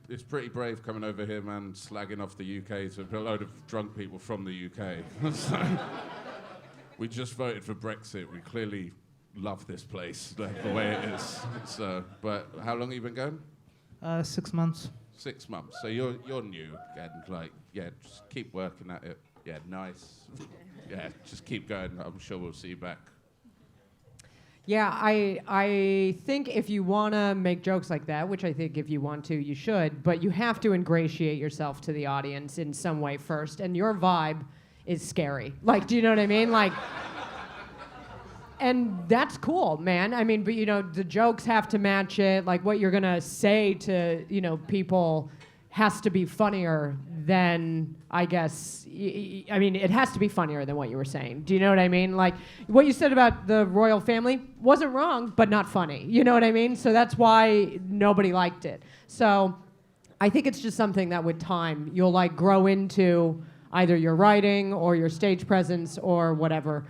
It's pretty brave coming over here, man, slagging off the UK to a load of drunk people from the UK. So, we just voted for Brexit. We clearly love this place, the way it is. So, but how long have you been going? 6 months. 6 months. So you're new again. Like, yeah, just keep working at it. Yeah, nice. Yeah, just keep going. I'm sure we'll see you back. Yeah, I think if you want to make jokes like that, which I think if you want to, you should, but you have to ingratiate yourself to the audience in some way first, and your vibe is scary. Like, do you know what I mean? Like, and that's cool, man. I mean, but, you know, the jokes have to match it. Like, what you're going to say to, you know, people has to be funnier than, I guess, I mean, it has to be funnier than what you were saying. Do you know what I mean? Like, what you said about the royal family wasn't wrong, but not funny. You know what I mean? So that's why nobody liked it. So I think it's just something that with time, you'll, like, grow into either your writing or your stage presence or whatever.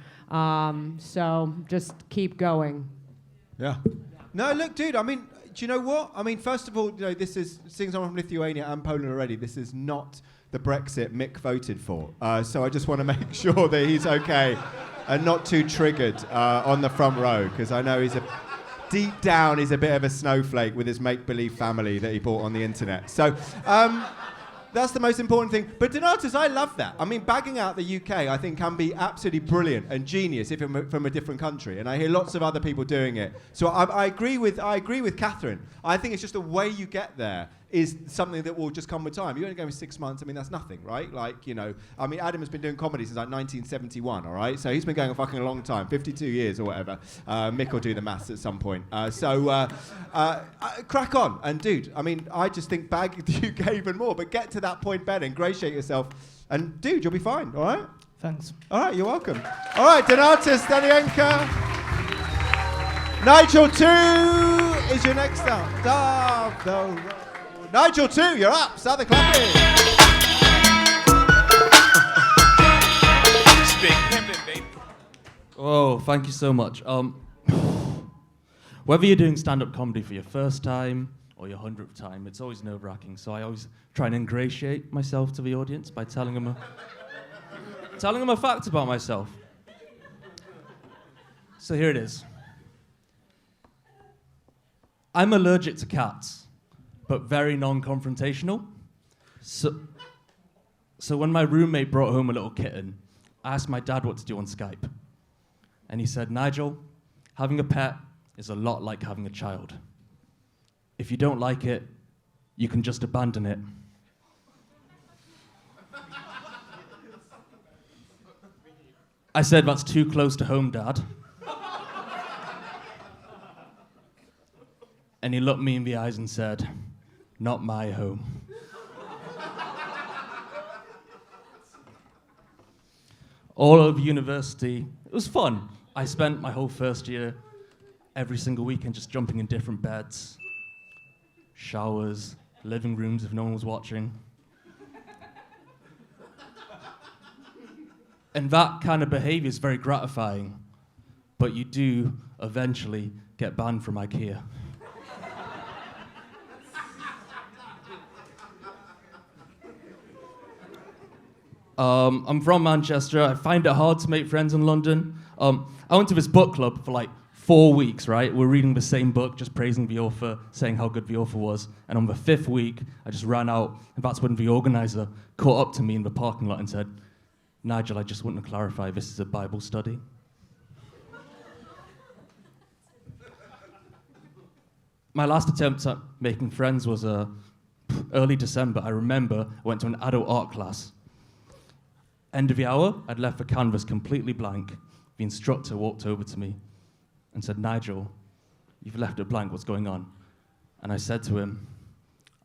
So just keep going. Yeah. No, look, dude, I mean, do you know what? I mean, first of all, you know, this is, seeing someone from Lithuania and Poland already, this is not the Brexit Mick voted for. So I just want to make sure that he's okay and not too triggered on the front row, because I know deep down, he's a bit of a snowflake with his make-believe family that he bought on the internet. So, that's the most important thing. But Donatus, I love that. I mean, bagging out the UK, I think, can be absolutely brilliant and genius if it's from a different country. And I hear lots of other people doing it. So I agree with Catherine. I think it's just the way you get there is something that will just come with time. You're only going for 6 months. I mean, that's nothing, right? Like, you know, I mean, Adam has been doing comedy since like 1971, all right? So he's been going a fucking long time, 52 years or whatever. Mick will do the maths at some point. Crack on. And dude, I mean, I just think bag the UK even more, but get to that point better, ingratiate yourself. And dude, you'll be fine, all right? Thanks. All right, you're welcome. All right, Donatus, Danienka. Nigel 2 is your next up. Nigel 2, you're up. Start the clapping. It's big pimpin', baby. Oh, thank you so much. Whether you're doing stand-up comedy for your first time or your 100th time, it's always nerve-wracking. So I always try and ingratiate myself to the audience by telling them a fact about myself. So here it is. I'm allergic to cats, but very non-confrontational. So when my roommate brought home a little kitten, I asked my dad what to do on Skype. And he said, Nigel, having a pet is a lot like having a child. If you don't like it, you can just abandon it. I said, that's too close to home, Dad. And he looked me in the eyes and said, not my home. All over university, it was fun. I spent my whole first year every single weekend just jumping in different beds, showers, living rooms if no one was watching. And that kind of behavior is very gratifying. but you do eventually get banned from IKEA. I'm from Manchester. I find it hard to make friends in London. I went to this book club for like 4 weeks, right? We're reading the same book, just praising the author, saying how good the author was. And on the 5th week, I just ran out. And that's when the organizer caught up to me in the parking lot and said, Nigel, I just want to clarify, this is a Bible study. My last attempt at making friends was early December. I remember I went to an adult art class. End of the hour, I'd left the canvas completely blank. The instructor walked over to me and said, Nigel, you've left it blank, what's going on? And I said to him,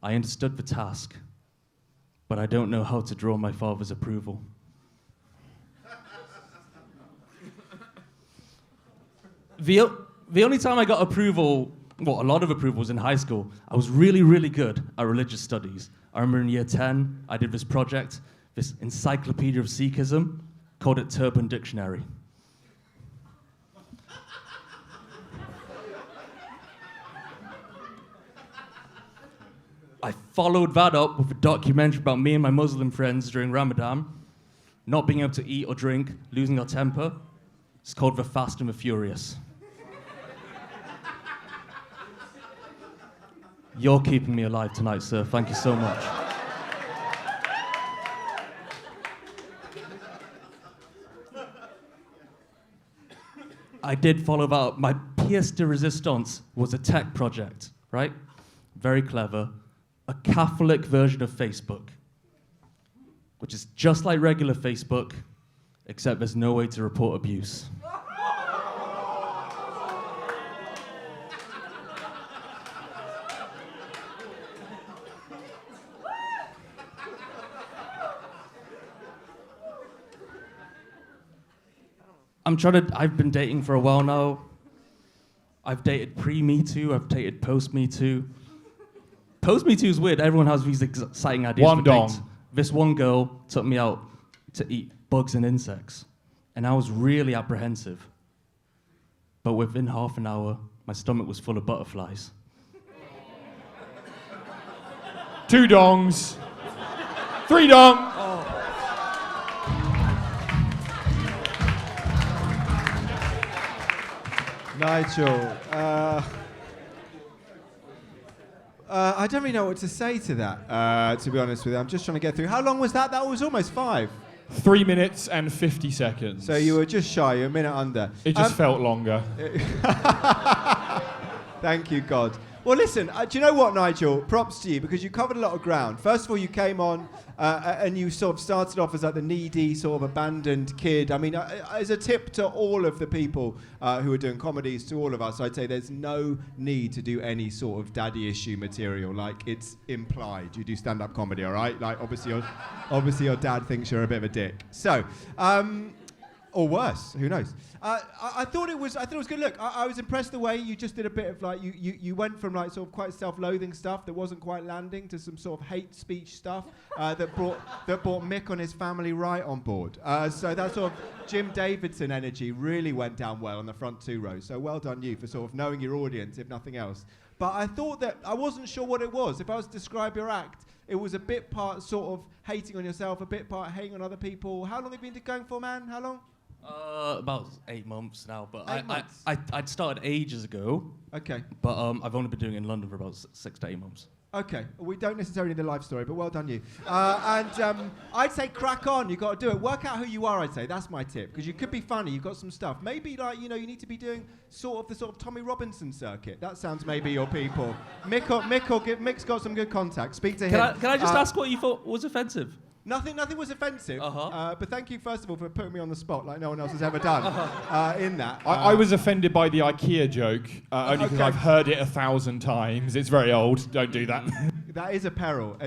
I understood the task, but I don't know how to draw my father's approval. The only time I got approval, well, a lot of approval was in high school. I was really, really good at religious studies. I remember in year 10, I did this project, this encyclopedia of Sikhism, called it Turban Dictionary. I followed that up with a documentary about me and my Muslim friends during Ramadan, not being able to eat or drink, losing our temper. It's called The Fast and the Furious. You're keeping me alive tonight, sir. Thank you so much. I did follow that up. My pièce de résistance was a tech project, right? Very clever. A Catholic version of Facebook, which is just like regular Facebook, except there's no way to report abuse. I've been dating for a while now. I've dated pre-Me Too, I've dated post-Me Too. Post-Me Too is weird, everyone has these exciting ideas One for dong. dates. This one girl took me out to eat bugs and insects, and I was really apprehensive. But within half an hour, my stomach was full of butterflies. 2 dongs. 3 dong. Nigel, I don't really know what to say to that, to be honest with you. I'm just trying to get through. How long was that? That was almost 5. 3 minutes and 50 seconds. So you were just shy, you're a minute under. It just felt longer. Thank you, God. Well, listen, do you know what, Nigel? Props to you, because you covered a lot of ground. First of all, you came on and you sort of started off as like the needy, sort of abandoned kid. I mean, as a tip to all of the people who are doing comedies, to all of us, I'd say there's no need to do any sort of daddy issue material. Like, it's implied. You do stand-up comedy, all right? Like, obviously your dad thinks you're a bit of a dick. So, or worse, who knows? I thought it was good. Look, I was impressed the way you just did a bit of like you went from like sort of quite self-loathing stuff that wasn't quite landing to some sort of hate speech stuff that brought Mick and his family right on board. So that sort of Jim Davidson energy really went down well on the front 2 rows. So well done you for sort of knowing your audience, if nothing else. But I thought that I wasn't sure what it was. If I was to describe your act, it was a bit part sort of hating on yourself, a bit part hating on other people. How long have you been going for, man? How long? About 8 months now, but 8 months. I'd started ages ago. Okay. But I've only been doing it in London for about 6 to 8 months. Okay. We don't necessarily need the life story, but well done you. And I'd say crack on. You've got to do it. Work out who you are, I'd say. That's my tip. Because you could be funny. You've got some stuff. Maybe, like, you need to be doing the sort of Tommy Robinson circuit. That sounds maybe your people. Mick's got some good contacts. Speak to him. Can I just ask what you thought was offensive? Nothing was offensive. But thank you, first of all, for putting me on the spot like no one else has ever done in that. I was offended by the IKEA joke, only because I've heard it 1,000 times. It's very old. Don't do that. That is a peril.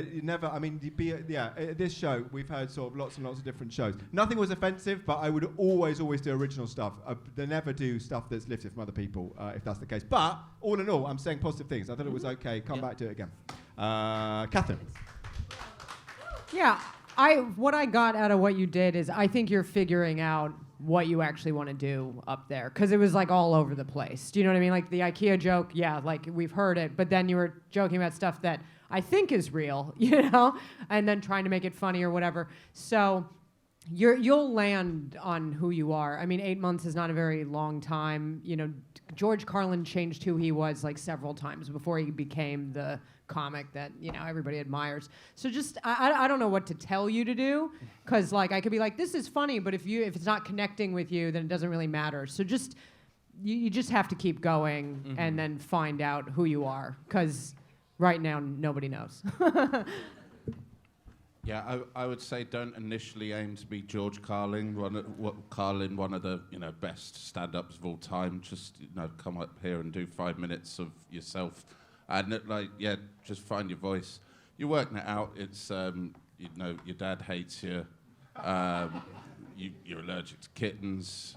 This show, we've heard sort of lots and lots of different shows. Nothing was offensive, but I would always do original stuff. They never do stuff that's lifted from other people, if that's the case. But, all in all, I'm saying positive things. I thought it was okay. Come back to it again. Catherine. Yeah. What I got out of what you did is I think you're figuring out what you actually want to do up there, because it was like all over the place. Do you know what I mean? Like the IKEA joke, yeah, like we've heard it, but then you were joking about stuff that I think is real, you know, and then trying to make it funny or whatever. So you'll land on who you are. I mean, 8 months is not a very long time. You know, George Carlin changed who he was like several times before he became the comic that, you know, everybody admires. So just, I don't know what to tell you to do, because like I could be like, this is funny, but if it's not connecting with you, then it doesn't really matter. So just, you just have to keep going and then find out who you are, because right now nobody knows. Yeah, I would say don't initially aim to be George Carlin, one of the best stand-ups of all time. Just come up here and do 5 minutes of yourself, and just find your voice. You're working it out. It's your dad hates you. You're allergic to kittens.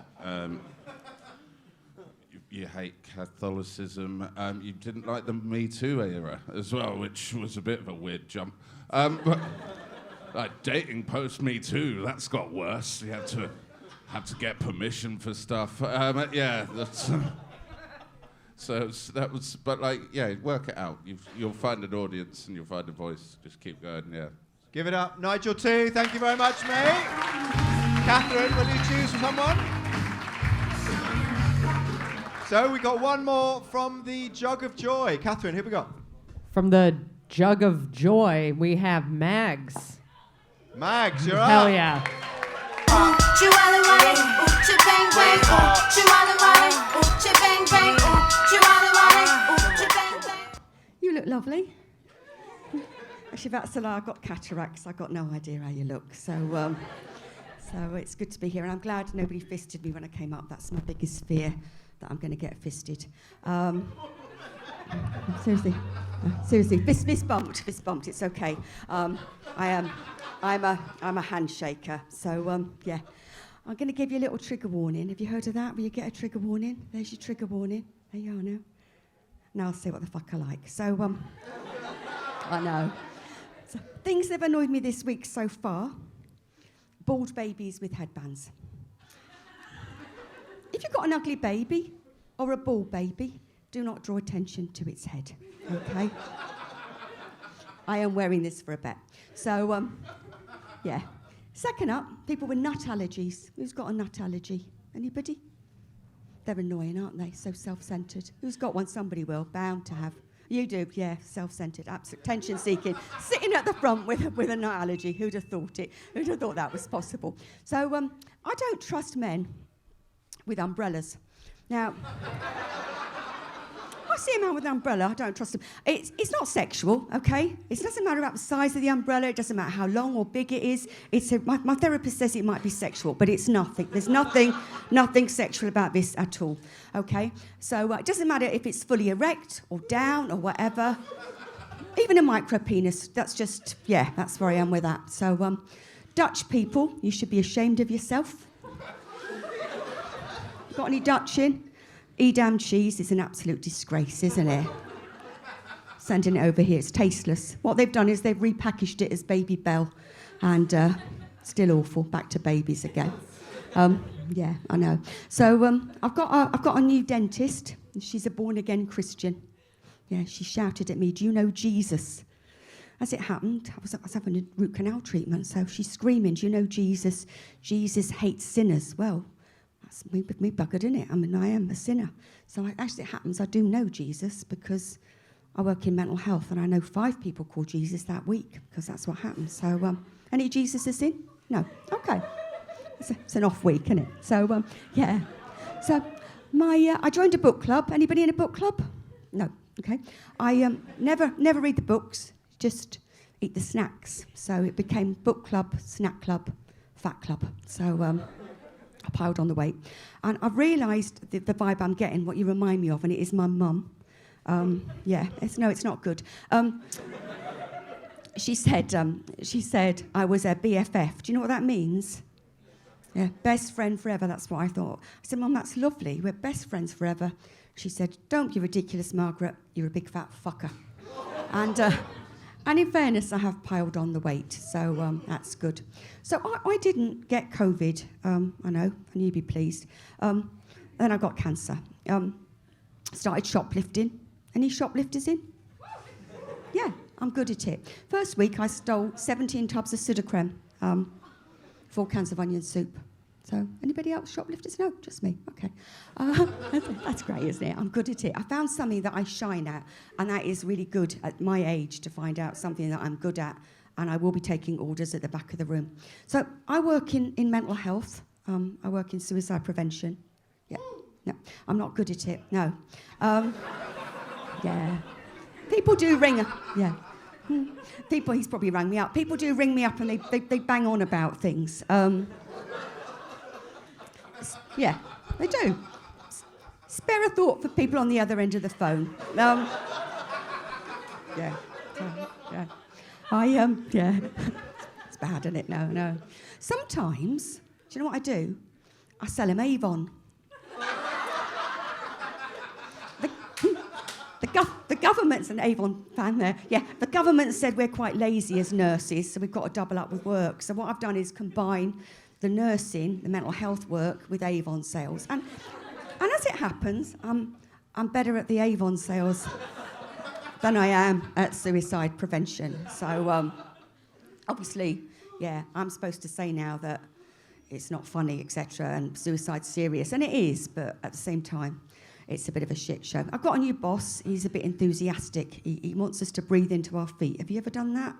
You hate Catholicism. You didn't like the Me Too era as well, which was a bit of a weird jump. But dating post Me Too, that's got worse. You had to get permission for stuff. Yeah, that's. So that was, but work it out. You'll find an audience and you'll find a voice. Just keep going. Yeah. Give it up, Nigel too. Thank you very much, mate. Catherine, will you choose someone? So we got one more from the Jug of Joy. Catherine, who we got? From the Jug of Joy, we have Mags. Mags, you're up. Hell yeah. You look lovely. Actually, that's a lie. I've got cataracts. I've got no idea how you look. So it's good to be here. And I'm glad nobody fisted me when I came up. That's my biggest fear, that I'm going to get fisted. Seriously, fist bumped. It's okay. I'm a handshaker. So yeah, I'm going to give you a little trigger warning. Have you heard of that? Will you get a trigger warning? There's your trigger warning. There you are now. Now I'll say what the fuck I like. So I know. So, things that have annoyed me this week so far: bald babies with headbands. If you've got an ugly baby or a bald baby, do not draw attention to its head, okay? I am wearing this for a bet. So, yeah. Second up, people with nut allergies. Who's got a nut allergy? Anybody? They're annoying, aren't they? So self-centred. Who's got one? Somebody will. Bound to have. You do, yeah, self-centred, absolute attention-seeking. Sitting at the front with a nut allergy. Who'd have thought it? Who'd have thought that was possible? So, I don't trust men with umbrellas. Now, I see a man with an umbrella, I don't trust him. It's not sexual, okay? It doesn't matter about the size of the umbrella, it doesn't matter how long or big it is. My therapist says it might be sexual, but it's nothing. There's nothing sexual about this at all, okay? So it doesn't matter if it's fully erect or down or whatever. Even a micro penis, that's just, yeah, that's where I am with that. So Dutch people, you should be ashamed of yourself. Got any Dutch in? Edam cheese is an absolute disgrace, isn't it? Sending it over here, it's tasteless. What they've done is they've repackaged it as Baby Bell, and still awful. Back to babies again. Yeah, I know. So I've got a new dentist. She's a born-again Christian. Yeah, she shouted at me, "Do you know Jesus?" As it happened, I was having a root canal treatment, so she's screaming, "Do you know Jesus? Jesus hates sinners." Well, that's me buggered, isn't it? I mean, I am a sinner. So as it happens, I do know Jesus because I work in mental health and I know 5 people called Jesus that week because that's what happens. So any Jesuses in? No. Okay. It's an off week, isn't it? So, yeah. So I joined a book club. Anybody in a book club? No. Okay. I never read the books, just eat the snacks. So it became book club, snack club, fat club. So I piled on the weight. And I've realised the vibe I'm getting, what you remind me of, and it is my mum. Yeah, it's not good. She said I was a BFF. Do you know what that means? Yeah, best friend forever, that's what I thought. I said, "Mum, that's lovely. We're best friends forever." She said, "Don't be ridiculous, Margaret. You're a big fat fucker." And And in fairness, I have piled on the weight, so that's good. So I didn't get COVID. I know, and you'd be pleased. Then I got cancer. Started shoplifting. Any shoplifters in? Yeah, I'm good at it. First week, I stole 17 tubs of Sudocrem, 4 cans of onion soup. So, anybody else shoplifters? No, just me. Okay. That's great, isn't it? I'm good at it. I found something that I shine at, and that is really good at my age to find out something that I'm good at, and I will be taking orders at the back of the room. So, I work in mental health. I work in suicide prevention. Yeah. No, I'm not good at it. No. Yeah. People do ring. Yeah. He's probably rang me up. People do ring me up and they bang on about things. Yeah, they do. Spare a thought for people on the other end of the phone. Yeah. Yeah. Yeah. It's bad, isn't it? No. Sometimes, do you know what I do? I sell them Avon. The government's an Avon fan there. Yeah, the government said we're quite lazy as nurses, so we've got to double up with work. So what I've done is combine the nursing, the mental health work with Avon sales. And as it happens, I'm better at the Avon sales than I am at suicide prevention. So obviously, yeah, I'm supposed to say now that it's not funny, etc., and suicide's serious, and it is, but at the same time, it's a bit of a shit show. I've got a new boss. He's a bit enthusiastic. He wants us to breathe into our feet. Have you ever done that?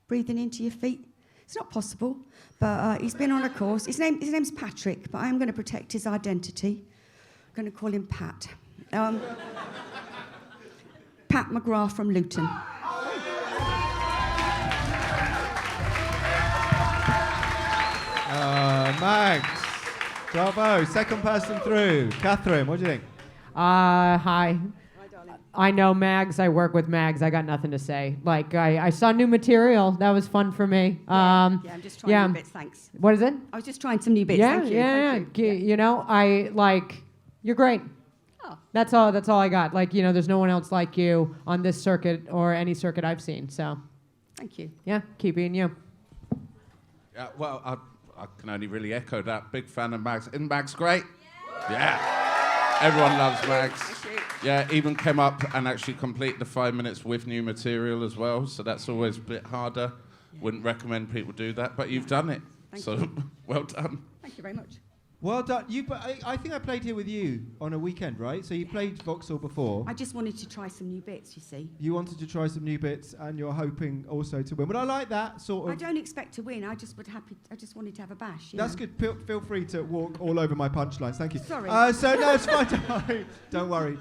Breathing into your feet? It's not possible, but he's been on a course. His name's Patrick, but I am going to protect his identity. I'm going to call him Pat. Pat McGrath from Luton. Mags. Bravo. Second person through. Catherine, what do you think? Hi. I know Mags. I work with Mags. I got nothing to say. Like, I saw new material. That was fun for me. I'm just trying new bits, thanks. What is it? I was just trying some new bits, thank you. Thank you. You know, you're great. Oh. That's all I got. Like, there's no one else like you on this circuit or any circuit I've seen, so. Thank you. Yeah, keep being you. Yeah, well, I can only really echo that. Big fan of Mags. Isn't Mags great? Yeah. Everyone loves Mags. Yeah, even came up and actually completed the 5 minutes with new material as well, so that's always a bit harder. Yeah. Wouldn't recommend people do that, but you've done it. Thank you. Well done. Thank you very much. Well done. I think I played here with you on a weekend, right? So you played Vauxhall before. I just wanted to try some new bits, you see. You wanted to try some new bits, and you're hoping also to win. But I like that sort of. I don't expect to win. I just wanted to have a bash. That's good. Feel free to walk all over my punchlines. Thank you. Sorry. So no, it's fine. Don't worry.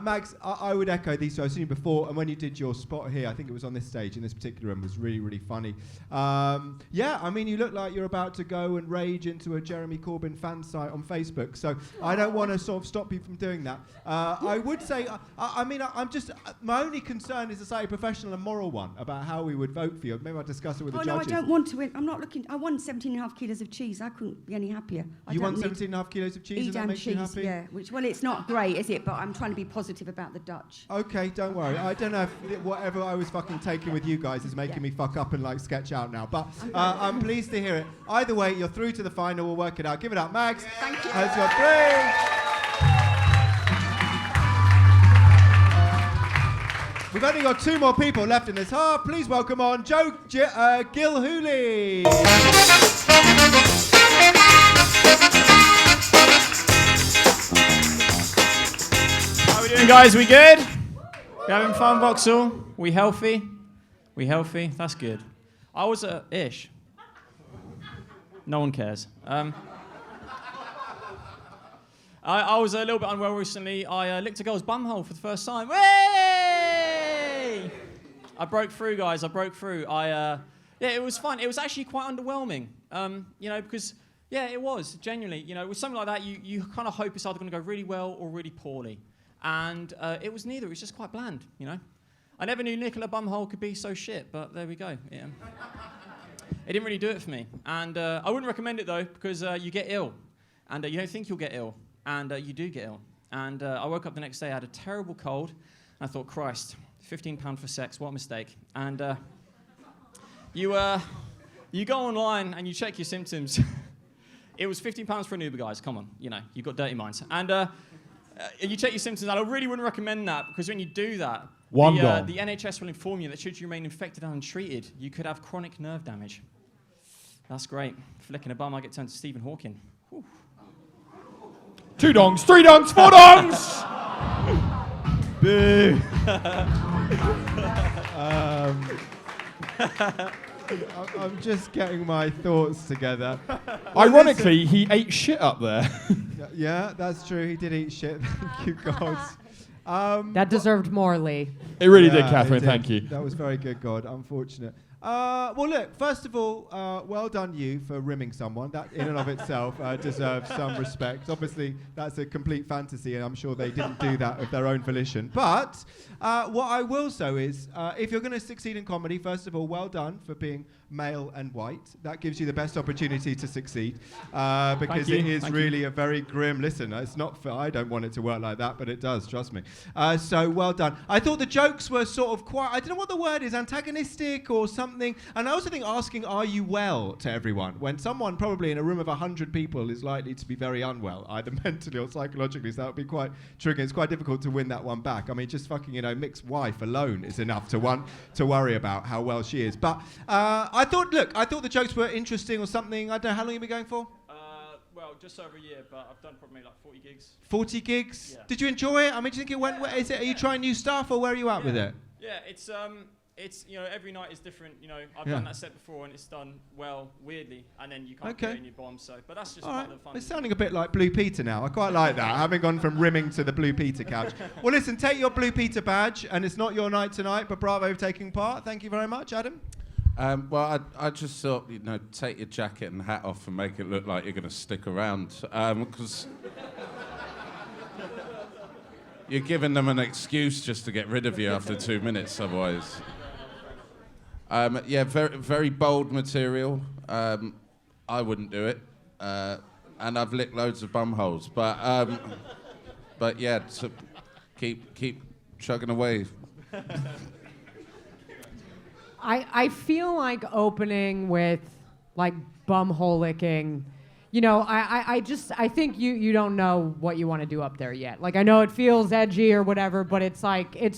Mags, I would echo these. So I've seen you before, and when you did your spot here, I think it was on this stage in this particular room, was really, really funny. Yeah, I mean, you look like you're about to go and rage into a Jeremy Corbyn fan site on Facebook. So I don't want to sort of stop you from doing that. I would say, I'm just, my only concern is a slightly professional and moral one about how we would vote for you. Maybe I'll discuss it with the judges. No, I don't want to win. I'm not looking. I won 17.5 kilos of cheese. I couldn't be any happier. You won 17.5 kilos of cheese and that makes you happy? Yeah, well, it's not great, is it? But I'm trying to be positive about the Dutch. Okay, don't worry. I don't know if whatever I was fucking taking with you guys is making me fuck up and like sketch out now. But I'm pleased to hear it. Either way, you're through to the final. We'll work it out. Give it up, Mags. Thank you. As your three. We've only got 2 more people left in this half. Please welcome on Gil Hooley. How we doing, guys? We good? We having fun, Vauxhall? We healthy? We healthy? That's good. I was ish. No one cares. I was a little bit unwell recently. I licked a girl's bumhole for the first time. Way! I broke through, guys. I broke through. Yeah, it was fun. It was actually quite underwhelming. Because it was genuinely. With something like that, you kind of hope it's either going to go really well or really poorly, and it was neither. It was just quite bland. I never knew licking a bumhole could be so shit, but there we go. Yeah. It didn't really do it for me, and I wouldn't recommend it though because you get ill, and you don't think you'll get ill. And you do get ill. And I woke up the next day, I had a terrible cold. I thought, Christ, £15 for sex, what a mistake. And you go online and you check your symptoms. It was £15 for an Uber, guys. Come on, you've got dirty minds. And you check your symptoms, and I really wouldn't recommend that, because when you do that, the NHS will inform you that should you remain infected and untreated, you could have chronic nerve damage. That's great. Flicking a bum, I get turned to Stephen Hawking. Whew. 2 dongs, 3 dongs, 4 dongs! Boo! I'm just getting my thoughts together. Ironically, he ate shit up there. Yeah, that's true. He did eat shit. Thank you, God. That deserved more, Lee. It really did, Catherine. Thank you. That was very good, God. Unfortunate. Well, look, first of all, well done you for rimming someone. That in and of itself deserves some respect. Obviously, that's a complete fantasy, and I'm sure they didn't do that of their own volition. But what I will say is, if you're going to succeed in comedy, first of all, well done for being male and white. That gives you the best opportunity to succeed, because it is really a very grim... Listen, it's not for... I don't want it to work like that, but it does, trust me. So, well done. I thought the jokes were sort of quite... I don't know what the word is, antagonistic or something. And I also think asking, are you well, to everyone, when someone probably in a room of 100 people is likely to be very unwell, either mentally or psychologically, so that would be quite triggering. It's quite difficult to win that one back. I mean, just fucking, Mick's wife alone is enough to worry about how well she is. But I thought the jokes were interesting or something. I don't know, how long have you been going for? Well, just over a year, but I've done probably like 40 gigs. 40 gigs? Yeah. Did you enjoy it? I mean, do you think it went... Are you trying new stuff, or where are you at with it? Yeah, it's every night is different. I've done that set before and it's done well, weirdly, and then you can't get any bombs. So, but that's just part of the fun. It's sounding a bit like Blue Peter now. I quite like that. Having gone from rimming to the Blue Peter couch. Well, listen, take your Blue Peter badge, and it's not your night tonight, but bravo for taking part. Thank you very much, Adam. Well, I just thought, take your jacket and hat off and make it look like you're going to stick around, because you're giving them an excuse just to get rid of you after 2 minutes, otherwise. Very, very bold material. I wouldn't do it, and I've licked loads of bum holes. But yeah, so keep chugging away. I feel like opening with like bumhole licking. I think you don't know what you want to do up there yet. Like, I know it feels edgy or whatever, but it's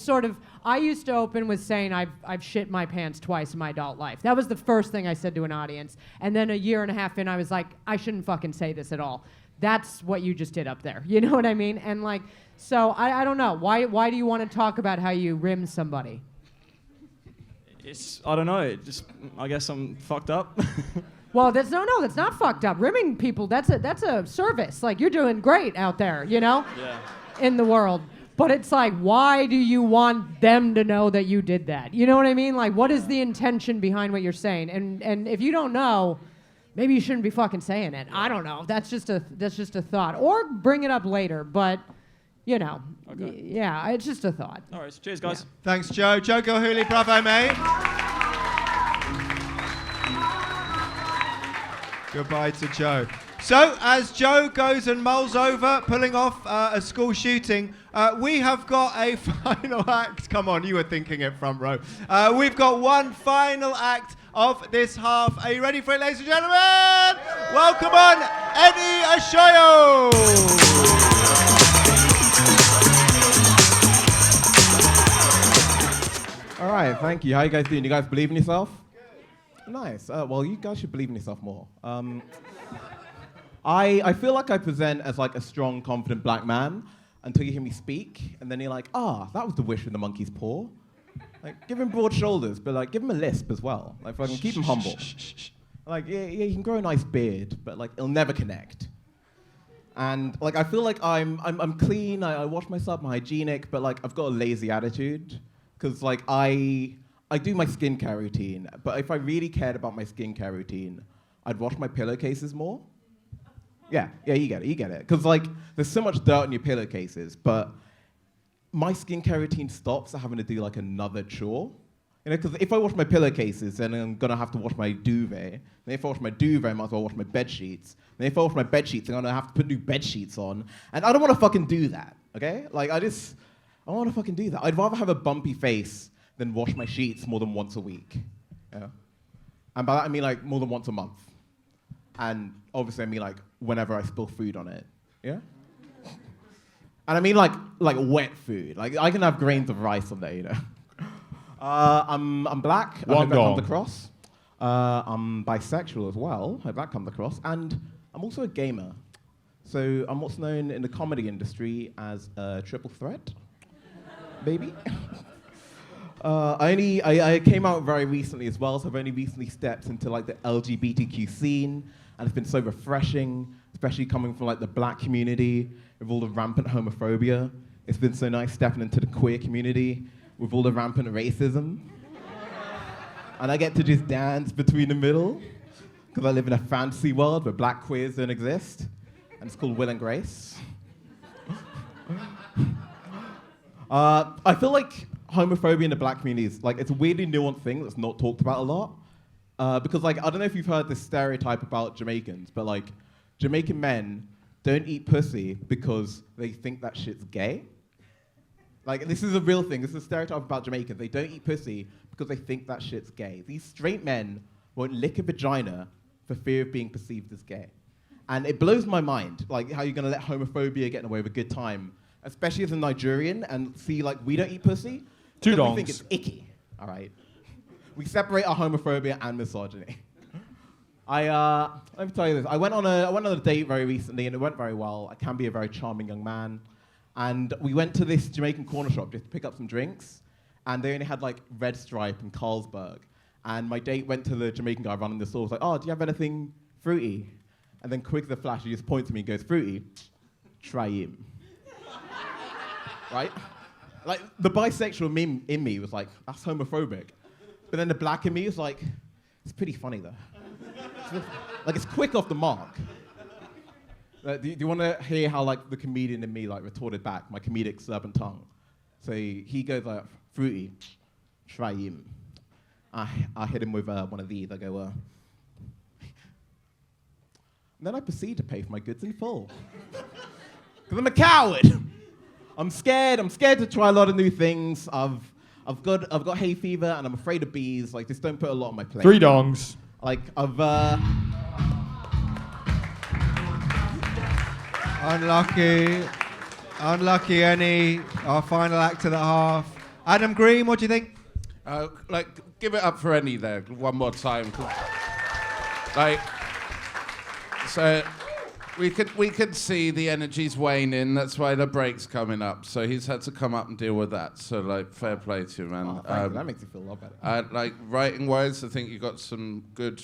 sort of... I used to open with saying I've shit my pants twice in my adult life. That was the first thing I said to an audience. And then a year and a half in, I was like, I shouldn't fucking say this at all. That's what you just did up there. You know what I mean? And so I don't know. Why do you want to talk about how you rim somebody? I don't know. I guess I'm fucked up. Well, that's not fucked up. Rimming people, that's a service. Like, you're doing great out there, in the world. But it's like, why do you want them to know that you did that? You know what I mean? Like, what is the intention behind what you're saying? And if you don't know, maybe you shouldn't be fucking saying it. I don't know. That's just a thought. Or bring it up later, but yeah, it's just a thought. All right, cheers, guys. Yeah. Thanks, Joe. Joe Gilhooly, bravo, mate. Goodbye to Joe. So, as Joe goes and mulls over, pulling off a school shooting, we have got a final act. Come on, you were thinking it front row. We've got one final act of this half. Are you ready for it, ladies and gentlemen? Welcome on, Eddie Ashoyo. All right, thank you. How you guys doing? You guys believe in yourself? Nice. Well, you guys should believe in yourself more. I feel like I present as like a strong, confident black man until you hear me speak, and then you're like, that was the wish from the monkey's paw. Like, give him broad shoulders, but like, give him a lisp as well. Like, fucking keep him humble. Like, yeah, you can grow a nice beard, but like, it'll never connect. And like, I feel like I'm clean. I wash myself, I'm hygienic, but like, I've got a lazy attitude, because like, I do my skincare routine, but if I really cared about my skincare routine, I'd wash my pillowcases more. Yeah, you get it. Because like, there's so much dirt on your pillowcases, but my skincare routine stops at having to do like another chore. Because if I wash my pillowcases, then I'm gonna have to wash my duvet. Then if I wash my duvet, I might as well wash my bed sheets. Then if I wash my bed sheets, I'm gonna have to put new bed sheets on. And I don't wanna fucking do that, okay? Like, I want to fucking do that. I'd rather have a bumpy face than wash my sheets more than once a week. Yeah. And by that I mean like more than once a month. And obviously I mean like whenever I spill food on it. Yeah? And I mean like wet food. Like I can have grains of rice on there, you know. I'm black. I hope that comes across. I'm bisexual as well. I hope that comes across. And I'm also a gamer. So I'm what's known in the comedy industry as a triple threat, baby. I came out very recently as well, so I've only recently stepped into like the LGBTQ scene, and it's been so refreshing, especially coming from like the black community with all the rampant homophobia. It's been so nice stepping into the queer community with all the rampant racism. And I get to just dance between the middle, because I live in a fantasy world where black queers don't exist, and it's called Will and Grace. I feel like homophobia in the black community is like, it's a weirdly nuanced thing that's not talked about a lot. Because like, I don't know if you've heard this stereotype about Jamaicans, but like, Jamaican men don't eat pussy because they think that shit's gay. Like, this is a real thing. This is a stereotype about Jamaicans. They don't eat pussy because they think that shit's gay. These straight men won't lick a vagina for fear of being perceived as gay. And it blows my mind, like, how you're gonna let homophobia get away with a good time, especially as a Nigerian, and see, like, we don't eat pussy. Two because dongs. we think it's icky, all right? We separate our homophobia and misogyny. Let me tell you this. I went on a date very recently, and it went very well. I can be a very charming young man. And we went to this Jamaican corner shop just to pick up some drinks, and they only had, like, Red Stripe and Carlsberg. And my date went to the Jamaican guy running the store, was like, oh, do you have anything fruity? And then quick as a flash, he just points to me and goes, fruity? Try him. Right? Like, the bisexual meme in me was like, that's homophobic. But then the black in me was like, it's pretty funny, though. Like, it's quick off the mark. Do you want to hear how, like, the comedian in me, like, retorted back, my comedic serpent tongue? So he goes like, fruity, try him. I hit him with one of these. I go, and then I proceed to pay for my goods in full. Because I'm a coward. I'm scared to try a lot of new things. I've got hay fever and I'm afraid of bees. Like, just don't put a lot on my plate. 3 dongs. Like, Unlucky, Annie. Our final act of the half. Adam Green, what do you think? Like, give it up for Annie there one more time. Like, so we could see the energy's waning. That's why the break's coming up. So he's had to come up and deal with that. So like, fair play to you, man. Oh, thank you. That makes me feel a lot better. Like, writing-wise, I think you got some good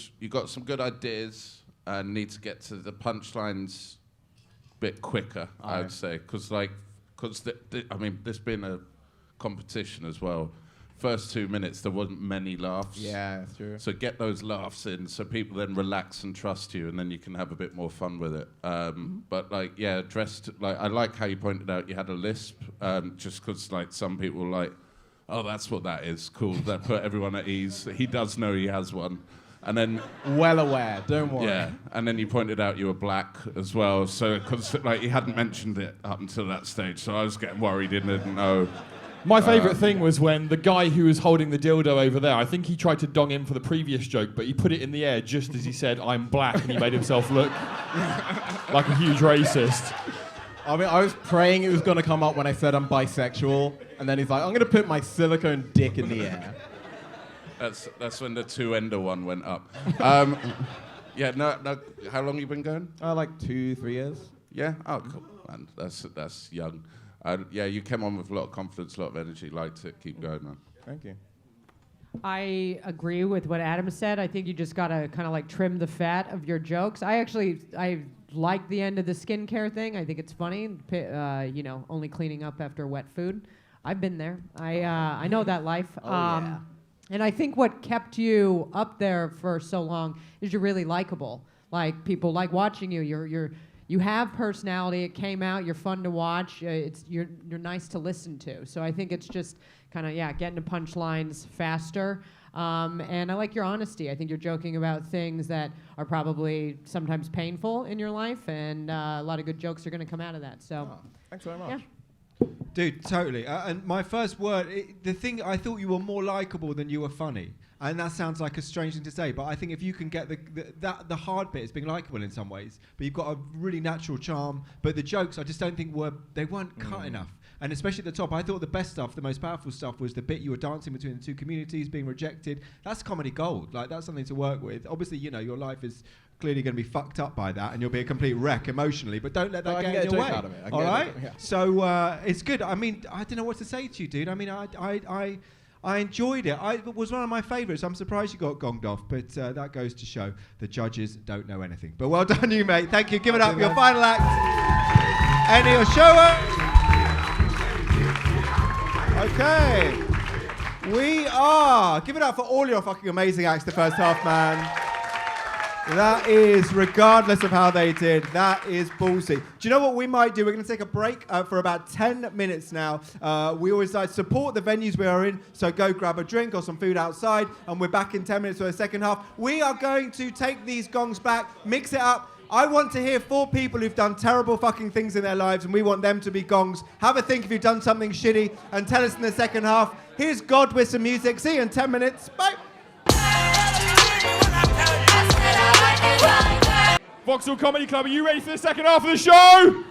ideas. And need to get to the punchlines a bit quicker, I would say, because this being a competition as well. First 2 minutes, there wasn't many laughs. Yeah, that's true. So get those laughs in, so people then relax and trust you, and then you can have a bit more fun with it. But like, yeah, I like how you pointed out you had a lisp, just because like some people were like, oh, that's what that is. Cool. That put everyone at ease. He does know he has one. And then, well aware, don't worry. Yeah, and then you pointed out you were black as well, so because like he hadn't mentioned it up until that stage, so I was getting worried, didn't know. My favourite thing was when the guy who was holding the dildo over there, I think he tried to dong in for the previous joke, but he put it in the air just as he said, I'm black, and he made himself look like a huge racist. I mean, I was praying it was going to come up when I said I'm bisexual, and then he's like, I'm going to put my silicone dick in the air. That's when the 2-ender one went up. Yeah, no. How long you been going? Like 2-3 years. Yeah. Oh, cool. Man, that's young. Yeah, you came on with a lot of confidence, a lot of energy. Liked it. Keep going, man. Thank you. I agree with what Adam said. I think you just gotta kind of like trim the fat of your jokes. I like the end of the skincare thing. I think it's funny. Only cleaning up after wet food. I've been there. I know that life. Yeah. And I think what kept you up there for so long is you're really likable. Like, people like watching you. You have personality. It came out. You're fun to watch. You're nice to listen to. So I think it's just kind of getting to punchlines faster. And I like your honesty. I think you're joking about things that are probably sometimes painful in your life, and a lot of good jokes are going to come out of that. So thanks very much. Yeah. Dude, totally. And my first word, the thing, I thought you were more likable than you were funny. And that sounds like a strange thing to say, but I think if you can get the hard bit is being likable in some ways, but you've got a really natural charm. But the jokes, I just don't think weren't cut enough. And especially at the top, I thought the best stuff, the most powerful stuff, was the bit you were dancing between the two communities, being rejected. That's comedy gold. Like, that's something to work with. Obviously, you know, your life is clearly going to be fucked up by that, and you'll be a complete wreck emotionally. But don't let that get in your way. All right. So it's good. I mean, I don't know what to say to you, dude. I mean, I enjoyed it. It was one of my favourites. I'm surprised you got gonged off, but that goes to show the judges don't know anything. But well done, you, mate. Thank you. Give it up. Your final act. Any Oshoa. Okay. We are. Give it up for all your fucking amazing acts the first half, man. That is, regardless of how they did, that is ballsy. Do you know what we might do? We're going to take a break for about 10 minutes now. We always support the venues we are in, so go grab a drink or some food outside, and we're back in 10 minutes for the second half. We are going to take these gongs back, mix it up. I want to hear 4 people who've done terrible fucking things in their lives, and we want them to be gongs. Have a think if you've done something shitty, and tell us in the second half. Here's God with some music. See you in 10 minutes. Bye. Vauxhall Comedy Club, are you ready for the second half of the show?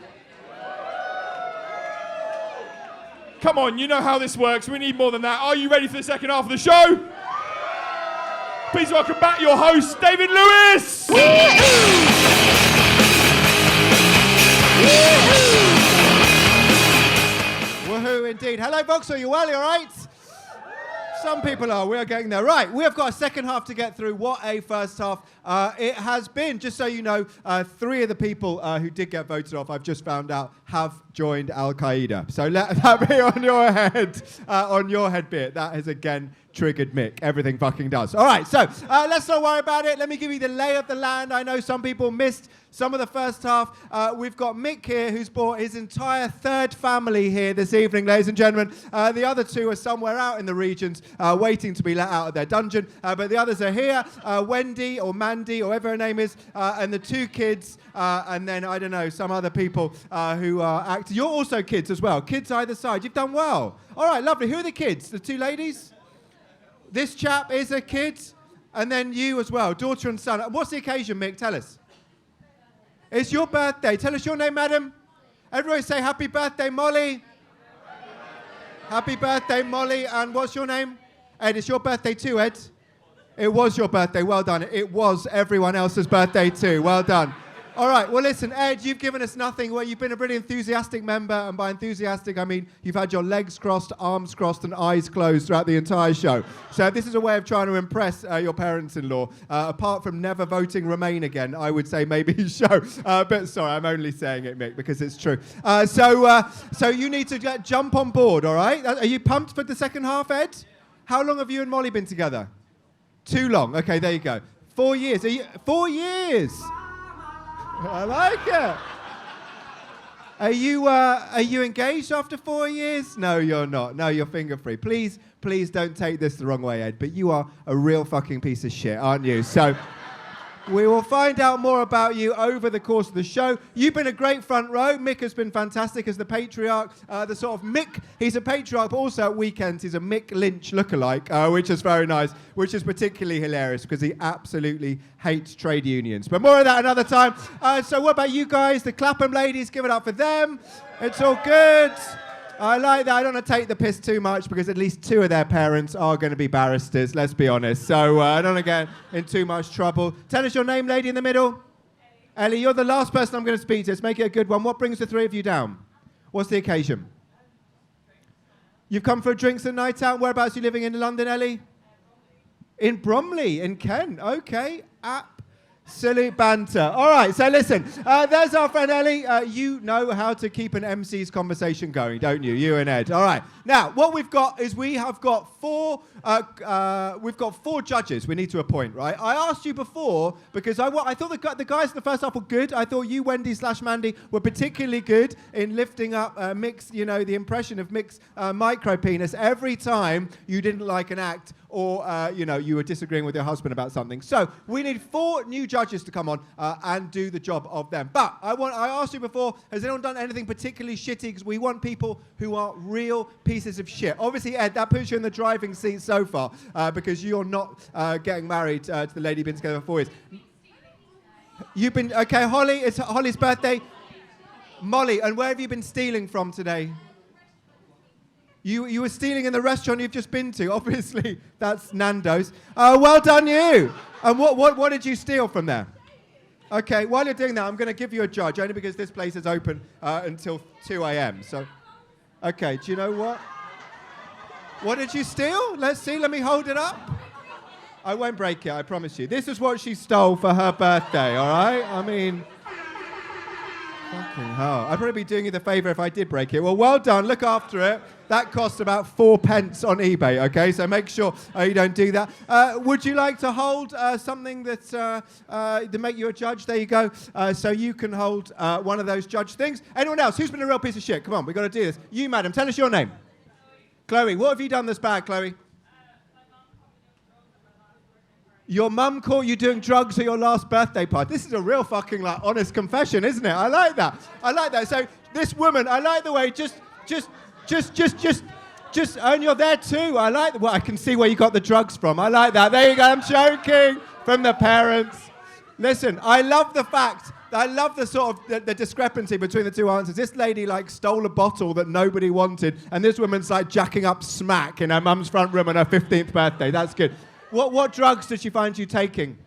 Come on, you know how this works. We need more than that. Are you ready for the second half of the show? Please welcome back your host, David Lewis! Woohoo, indeed. Hello, Vauxhall. You well? You all right? Some people are. We are getting there. Right, we have got a second half to get through. What a first half it has been. Just so you know, 3 of the people who did get voted off, I've just found out, have joined Al-Qaeda. So let that be on your head bit. That has again triggered Mick. Everything fucking does. All right, so let's not worry about it. Let me give you the lay of the land. I know some people missed some of the first half. We've got Mick here, who's brought his entire 3rd family here this evening, ladies and gentlemen. The other 2 are somewhere out in the regions, waiting to be let out of their dungeon. But the others are here, Wendy or Mandy or whatever her name is, and the 2 kids, and then, I don't know, some other people who are acting. You're also kids as well. Kids either side. You've done well. All right, lovely. Who are the kids? The 2 ladies? This chap is a kid, and then you as well, daughter and son. What's the occasion, Mick? Tell us. It's your birthday. Tell us your name, madam. Everybody say happy birthday, Molly. Happy birthday, Molly. And what's your name? Ed, it's your birthday too, Ed. It was your birthday. Well done. It was everyone else's birthday too. Well done. All right, well, listen, Ed, you've given us nothing. Well, you've been a really enthusiastic member, and by enthusiastic, I mean you've had your legs crossed, arms crossed, and eyes closed throughout the entire show. So this is a way of trying to impress your parents-in-law. Apart from never voting Remain again, I would say maybe show. But sorry, I'm only saying it, Mick, because it's true. So you need to jump on board, all right? Are you pumped for the second half, Ed? How long have you and Molly been together? Too long. Okay, there you go. 4 years. 4 years! I like it. Are you engaged after 4 years? No, you're not. No, you're finger free. Please don't take this the wrong way, Ed, but you are a real fucking piece of shit, aren't you? So we will find out more about you over the course of the show. You've been a great front row. Mick has been fantastic as the patriarch. The sort of Mick, he's a patriarch, but also at weekends he's a Mick Lynch lookalike, which is very nice, which is particularly hilarious because he absolutely hates trade unions. But more of that another time. So what about you guys, the Clapham ladies? Give it up for them. It's all good. I like that. I don't want to take the piss too much because at least 2 of their parents are going to be barristers, let's be honest. So I don't want to get in too much trouble. Tell us your name, lady in the middle. Ellie, you're the last person I'm going to speak to. Let's make it a good one. What brings the 3 of you down? What's the occasion? You've come for a drinks and night out. Whereabouts are you living in London, Ellie? In Bromley, in Kent. Okay. Absolute banter. All right, so listen, there's our friend Ellie. You know how to keep an MC's conversation going, don't you? You and Ed. All right. Now, what we've got is we have got 4 judges we need to appoint, right? I asked you before because I thought the guys in the first half were good. I thought you, Wendy/Mandy, were particularly good in lifting up Mick's, the impression of Mick's micro penis every time you didn't like an act or you were disagreeing with your husband about something. So we need 4 new judges to come on and do the job of them. But I asked you before, has anyone done anything particularly shitty? Because we want people who are real pieces of shit. Obviously, Ed, that puts you in the driving seat so far because you're not getting married to the lady you've been together for 4 years. You've been, okay, Holly, it's Holly's birthday. Molly, and where have you been stealing from today? You were stealing in the restaurant you've just been to. Obviously, that's Nando's. Well done, you. And what did you steal from there? Okay, while you're doing that, I'm going to give you a judge, only because this place is open until 2 a.m. So, okay, do you know what? What did you steal? Let's see, let me hold it up. I won't break it, I promise you. This is what she stole for her birthday, all right? I mean... Fucking hell. I'd probably be doing you the favour if I did break it. Well done. Look after it. That costs about 4 pence on eBay, okay? So make sure you don't do that. Would you like to hold something that to make you a judge? There you go. So you can hold one of those judge things. Anyone else? Who's been a real piece of shit? Come on, we've got to do this. You, madam, tell us your name. Chloe, what have you done this bad, Chloe? Your mum caught you doing drugs at your last birthday party. This is a real fucking honest confession, isn't it? I like that. I like that. So this woman, I like the way just, and you're there too. I like. Well, I can see where you got the drugs from. I like that. There you go. I'm joking. From the parents. Listen, I love the fact. I love the sort of the discrepancy between the two answers. This lady stole a bottle that nobody wanted, and this woman's jacking up smack in her mum's front room on her 15th birthday. That's good. What drugs did she find you taking?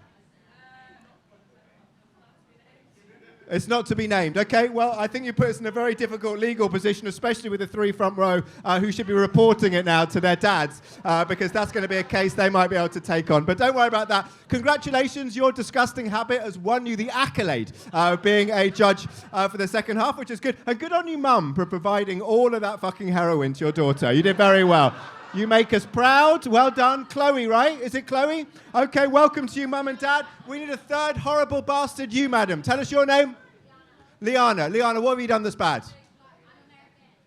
It's not to be named. Okay, well, I think you put us in a very difficult legal position, especially with the 3 front row who should be reporting it now to their dads, because that's going to be a case they might be able to take on. But don't worry about that. Congratulations, your disgusting habit has won you the accolade of being a judge for the second half, which is good. And good on you, Mum, for providing all of that fucking heroin to your daughter. You did very well. You make us proud. Well done. Chloe, right? Is it Chloe? Okay, welcome to you, Mum and Dad. We need a 3rd horrible bastard, you, madam. Tell us your name. Liana. Liana, what have you done this bad?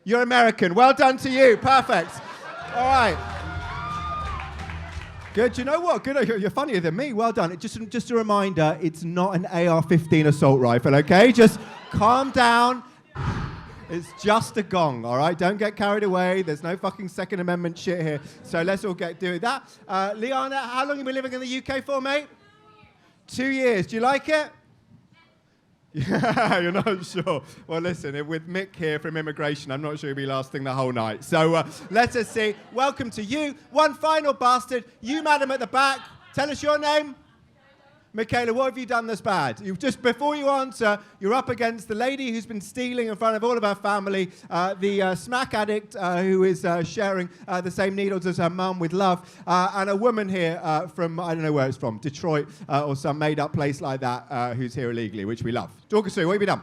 You're American. Well done to you. Perfect. All right. Good. You know what? Good. You're funnier than me. Well done. Just a reminder, it's not an AR-15 assault rifle, okay? Just calm down. It's just a gong, all right? Don't get carried away. There's no fucking Second Amendment shit here. So let's all get doing that. Liana, how long have you been living in the UK for, mate? 2 years. Do you like it? Yeah, you're not sure. Well, listen, with Mick here from immigration, I'm not sure he'll be lasting the whole night. So let us see. Welcome to you. One final bastard. You, madam, at the back. Tell us your name. Michaela, what have you done this bad? Before you answer, you're up against the lady who's been stealing in front of all of her family, the smack addict who is sharing the same needles as her mum with love, and a woman here from, I don't know where it's from, Detroit or some made-up place like that who's here illegally, which we love. Talk us through. What have you done?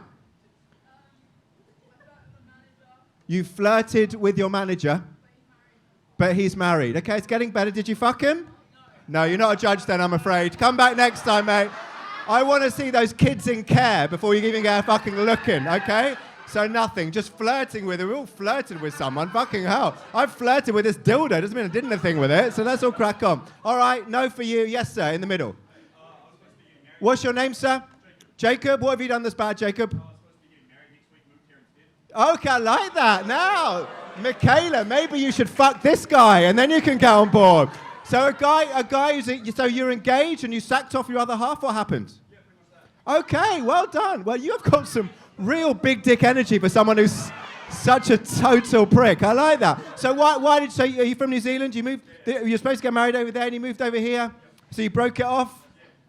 You flirted with your manager, but he's married. Okay, it's getting better. Did you fuck him? No, you're not a judge then, I'm afraid. Come back next time, mate. I want to see those kids in care before you even get fucking looking, okay? So nothing, just flirting with her. We all flirted with someone, fucking hell. I've flirted with this dildo, doesn't mean I did anything with it, so let's all crack on. All right, no for you. Yes, sir, in the middle. What's your name, sir? Jacob. What have you done this bad, Jacob? Okay, I like that. Now, Michaela, maybe you should fuck this guy, and then you can get on board. So a guy who's, so you're engaged and you sacked off your other half, what happened? Okay, well done. Well, you've got some real big dick energy for someone who's such a total prick. I like that. So why did you say, are you from New Zealand? You're supposed to get married over there and you moved over here? So you broke it off?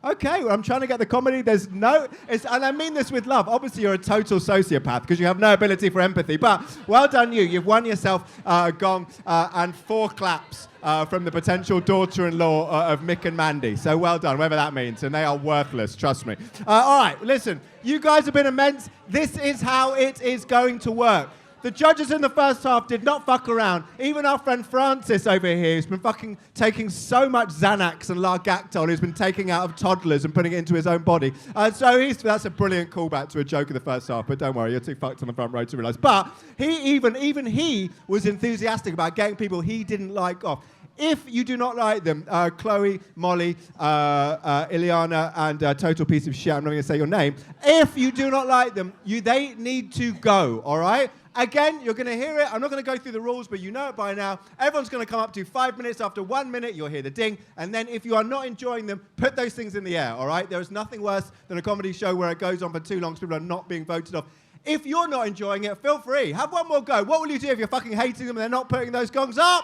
Okay, well, I'm trying to get the comedy. And I mean this with love. Obviously, you're a total sociopath because you have no ability for empathy. But well done, you. You've won yourself a gong and 4 claps from the potential daughter-in-law of Mick and Mandy. So well done, whatever that means. And they are worthless, trust me. All right, listen. You guys have been immense. This is how it is going to work. The judges in the first half did not fuck around. Even our friend Francis over here, who's been fucking taking so much Xanax and Largactol, who's been taking out of toddlers and putting it into his own body. That's a brilliant callback to a joke in the first half, but don't worry, you're too fucked on the front row to realise. But even he was enthusiastic about getting people he didn't like off. if you do not like them, Chloe, Molly, Ileana, and Total Piece of Shit, I'm not going to say your name. If you do not like them, they need to go, all right? Again, you're going to hear it. I'm not going to go through the rules, but you know it by now. Everyone's going to come up to 5 minutes. After 1 minute, you'll hear the ding. And then if you are not enjoying them, put those things in the air, all right? There is nothing worse than a comedy show where it goes on for too long because people are not being voted off. If you're not enjoying it, feel free. Have one more go. What will you do if you're fucking hating them and they're not putting those gongs up?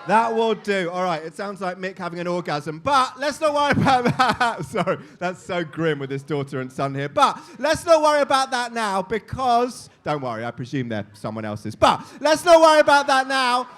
That will do. All right, it sounds like Mick having an orgasm, but let's not worry about that. Sorry, that's so grim with his daughter and son here. But let's not worry about that now because, don't worry, I presume they're someone else's. But let's not worry about that now.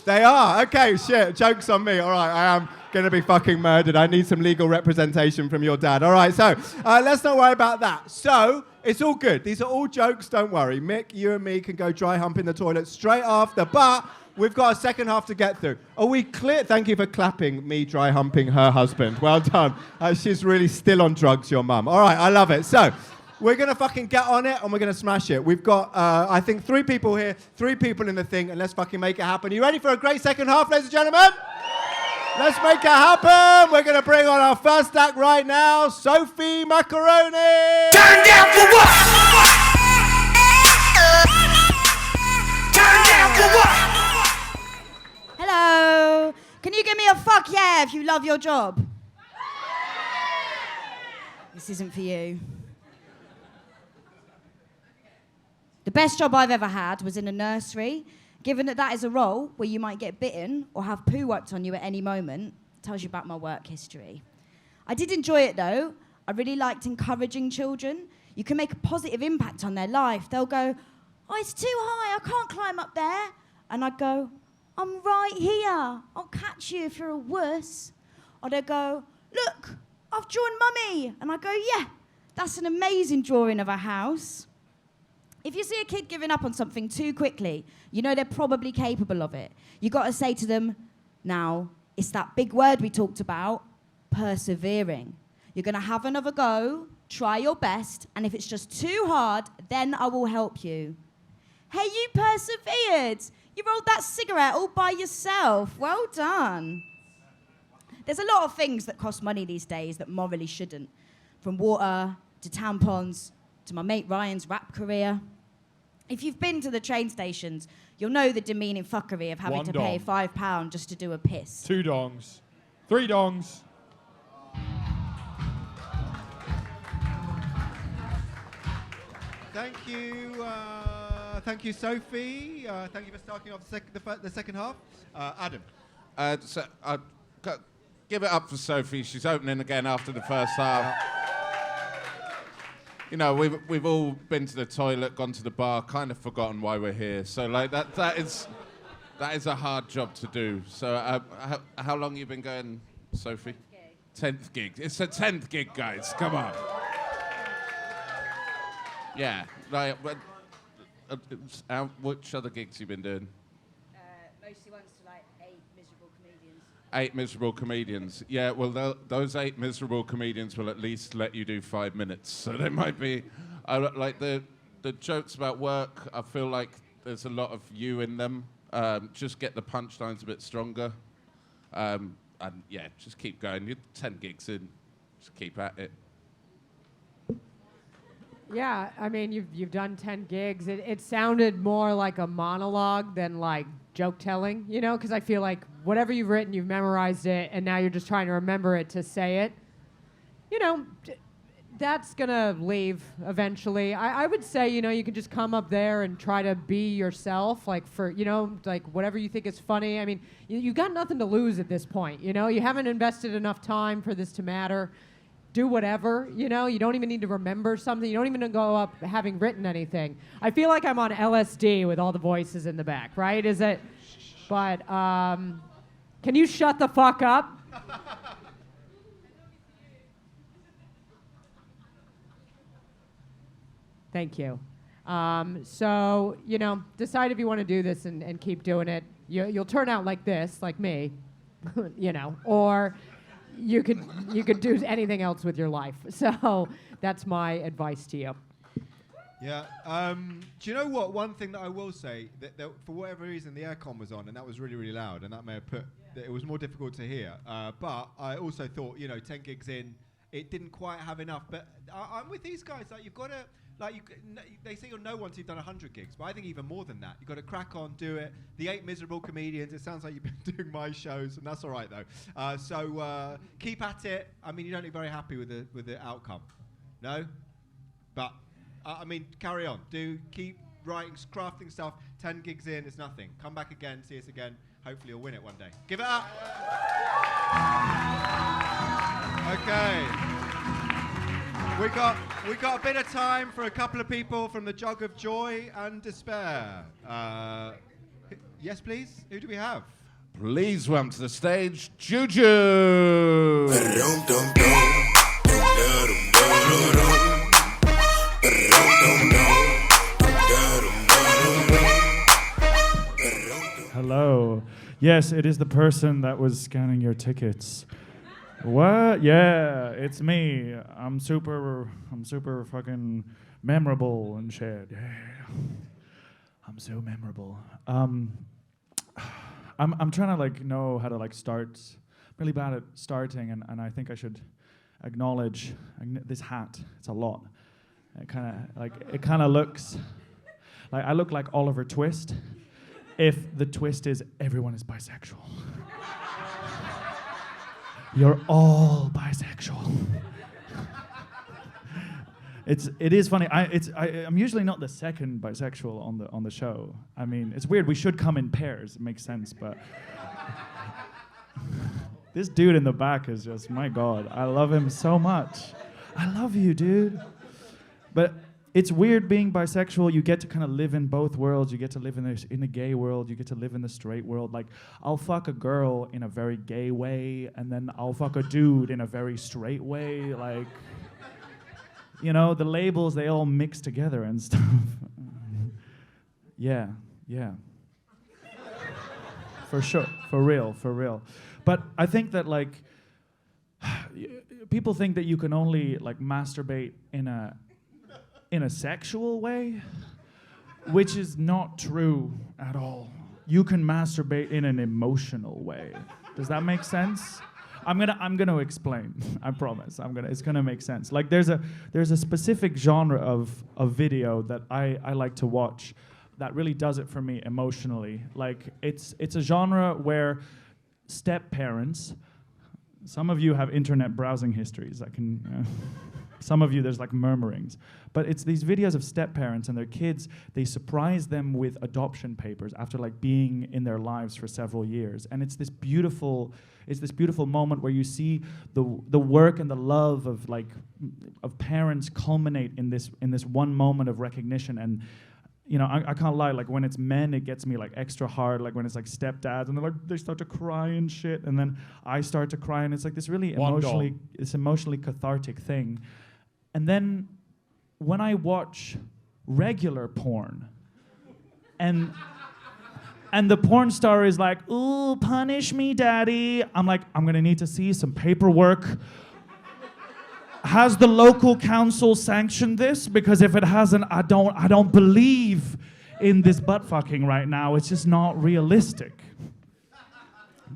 They are. Okay, shit, joke's on me. All right, I am going to be fucking murdered. I need some legal representation from your dad. All right, so let's not worry about that. So it's all good. These are all jokes, don't worry. Mick, you and me can go dry hump in the toilet straight after, but we've got a second half to get through. Are we clear? Thank you for clapping me dry humping her husband. Well done. She's really still on drugs, your mum. All right, I love it. So we're going to fucking get on it and we're going to smash it. We've got, I think, 3 people here, 3 people in the thing, and let's fucking make it happen. Are you ready for a great second half, ladies and gentlemen? Let's make it happen. We're going to bring on our first act right now, Sophie Macaroni. Turn down for what? Turn down for what? Hello. Can you give me a fuck yeah if you love your job? This isn't for you. The best job I've ever had was in a nursery. Given that is a role where you might get bitten or have poo wiped on you at any moment, it tells you about my work history. I did enjoy it though. I really liked encouraging children. You can make a positive impact on their life. They'll go, oh, it's too high, I can't climb up there. And I'd go, I'm right here. I'll catch you if you're a wuss. Or they'll go, look, I've drawn Mummy. And I go, yeah, that's an amazing drawing of a house. If you see a kid giving up on something too quickly, you know they're probably capable of it. You've got to say to them, now, it's that big word we talked about, persevering. You're going to have another go, try your best, and if it's just too hard, then I will help you. Hey, you persevered. You rolled that cigarette all by yourself. Well done. There's a lot of things that cost money these days that morally shouldn't. From water to tampons to my mate Ryan's rap career. If you've been to the train stations, you'll know the demeaning fuckery of having One to dong. pay £5 just to do a piss. 2 dongs. 3 dongs. Thank you, Sophie. Thank you for starting off the second half. Adam. Give it up for Sophie. She's opening again after the first half. You know, we've all been to the toilet, gone to the bar, kind of forgotten why we're here. So like that is a hard job to do. So how long have you been going, Sophie? 10th gig. It's a 10th gig, guys. Come on. Yeah. Like, which other gigs you been doing? Mostly ones to like 8 miserable comedians. 8 miserable comedians. Yeah, well, those 8 miserable comedians will at least let you do 5 minutes. So they might be... like the jokes about work, I feel like there's a lot of you in them. Just get the punchlines a bit stronger. And yeah, just keep going. You're 10 gigs in. Just keep at it. Yeah, I mean, you've done 10 gigs. It sounded more like a monologue than like joke telling, you know, because I feel like whatever you've written, you've memorized it, and now you're just trying to remember it to say it. You know, that's going to leave eventually. I would say, you know, you can just come up there and try to be yourself, like for, you know, like whatever you think is funny. I mean, you got nothing to lose at this point, you know? You haven't invested enough time for this to matter. Do whatever, you know? You don't even need to remember something. You don't even go up having written anything. I feel like I'm on LSD with all the voices in the back, right? Is it? But, can you shut the fuck up? Thank you. So, you know, decide if you want to do this and keep doing it. You'll turn out like this, like me, you know, or you could do anything else with your life. So that's my advice to you. Yeah. Do you know what? One thing that I will say, that for whatever reason, the aircon was on, and that was really, really loud, and that may have put... that it was more difficult to hear. But I also thought, 10 gigs in, it didn't quite have enough. But I'm with these guys. Like, you've got to... they say you'll know once you've done 100 gigs, but I think even more than that. You've got to crack on, do it. The 8 miserable comedians, it sounds like you've been doing my shows, and that's all right, though. So keep at it. I mean, you don't look very happy with the outcome. No? But... carry on. Do keep writing, crafting stuff. 10 gigs in, it's nothing. Come back again, see us again. Hopefully you'll win it one day. Give it up. Okay. We got a bit of time for a couple of people from the Jug of Joy and Despair. Yes, please. Who do we have? Please welcome to the stage, Juju. Hello. Yes, it is the person that was scanning your tickets. What? Yeah, it's me. I'm super fucking memorable and shit. Yeah. I'm so memorable. I'm trying to know how to start. I'm really bad at starting, and I think I should acknowledge this hat. It's a lot. It kind of looks like I look like Oliver Twist if the twist is everyone is bisexual. You're all bisexual. It is funny. I'm usually not the second bisexual on the show. I mean, it's weird. We should come in pairs. It makes sense, but this dude in the back is just, my God, I love him so much. I love you, dude. But it's weird being bisexual. You get to kind of live in both worlds. You get to live in the gay world. You get to live in the straight world. Like, I'll fuck a girl in a very gay way, and then I'll fuck a dude in a very straight way. Like, the labels, they all mix together and stuff. Yeah. For sure, for real. But I think that, people think that you can only, masturbate in a sexual way, which is not true at all. You can masturbate in an emotional way. Does that make sense? I'm gonna explain. I promise. It's gonna make sense. There's a specific genre of video that I like to watch that really does it for me emotionally. It's a genre where step parents. Some of you have internet browsing histories. Some of you, there's murmurings. But it's these videos of step-parents and their kids, they surprise them with adoption papers after being in their lives for several years. And it's this beautiful moment where you see the work and the love of parents culminate in this one moment of recognition. And I can't lie, when it's men, it gets me extra hard, when it's stepdads and they start to cry and shit, and then I start to cry, and it's this really emotionally cathartic thing. And then when I watch regular porn, and the porn star is ooh, punish me, daddy, I'm gonna need to see some paperwork. Has the local council sanctioned this? Because if it hasn't, I don't believe in this butt fucking right now. It's just not realistic.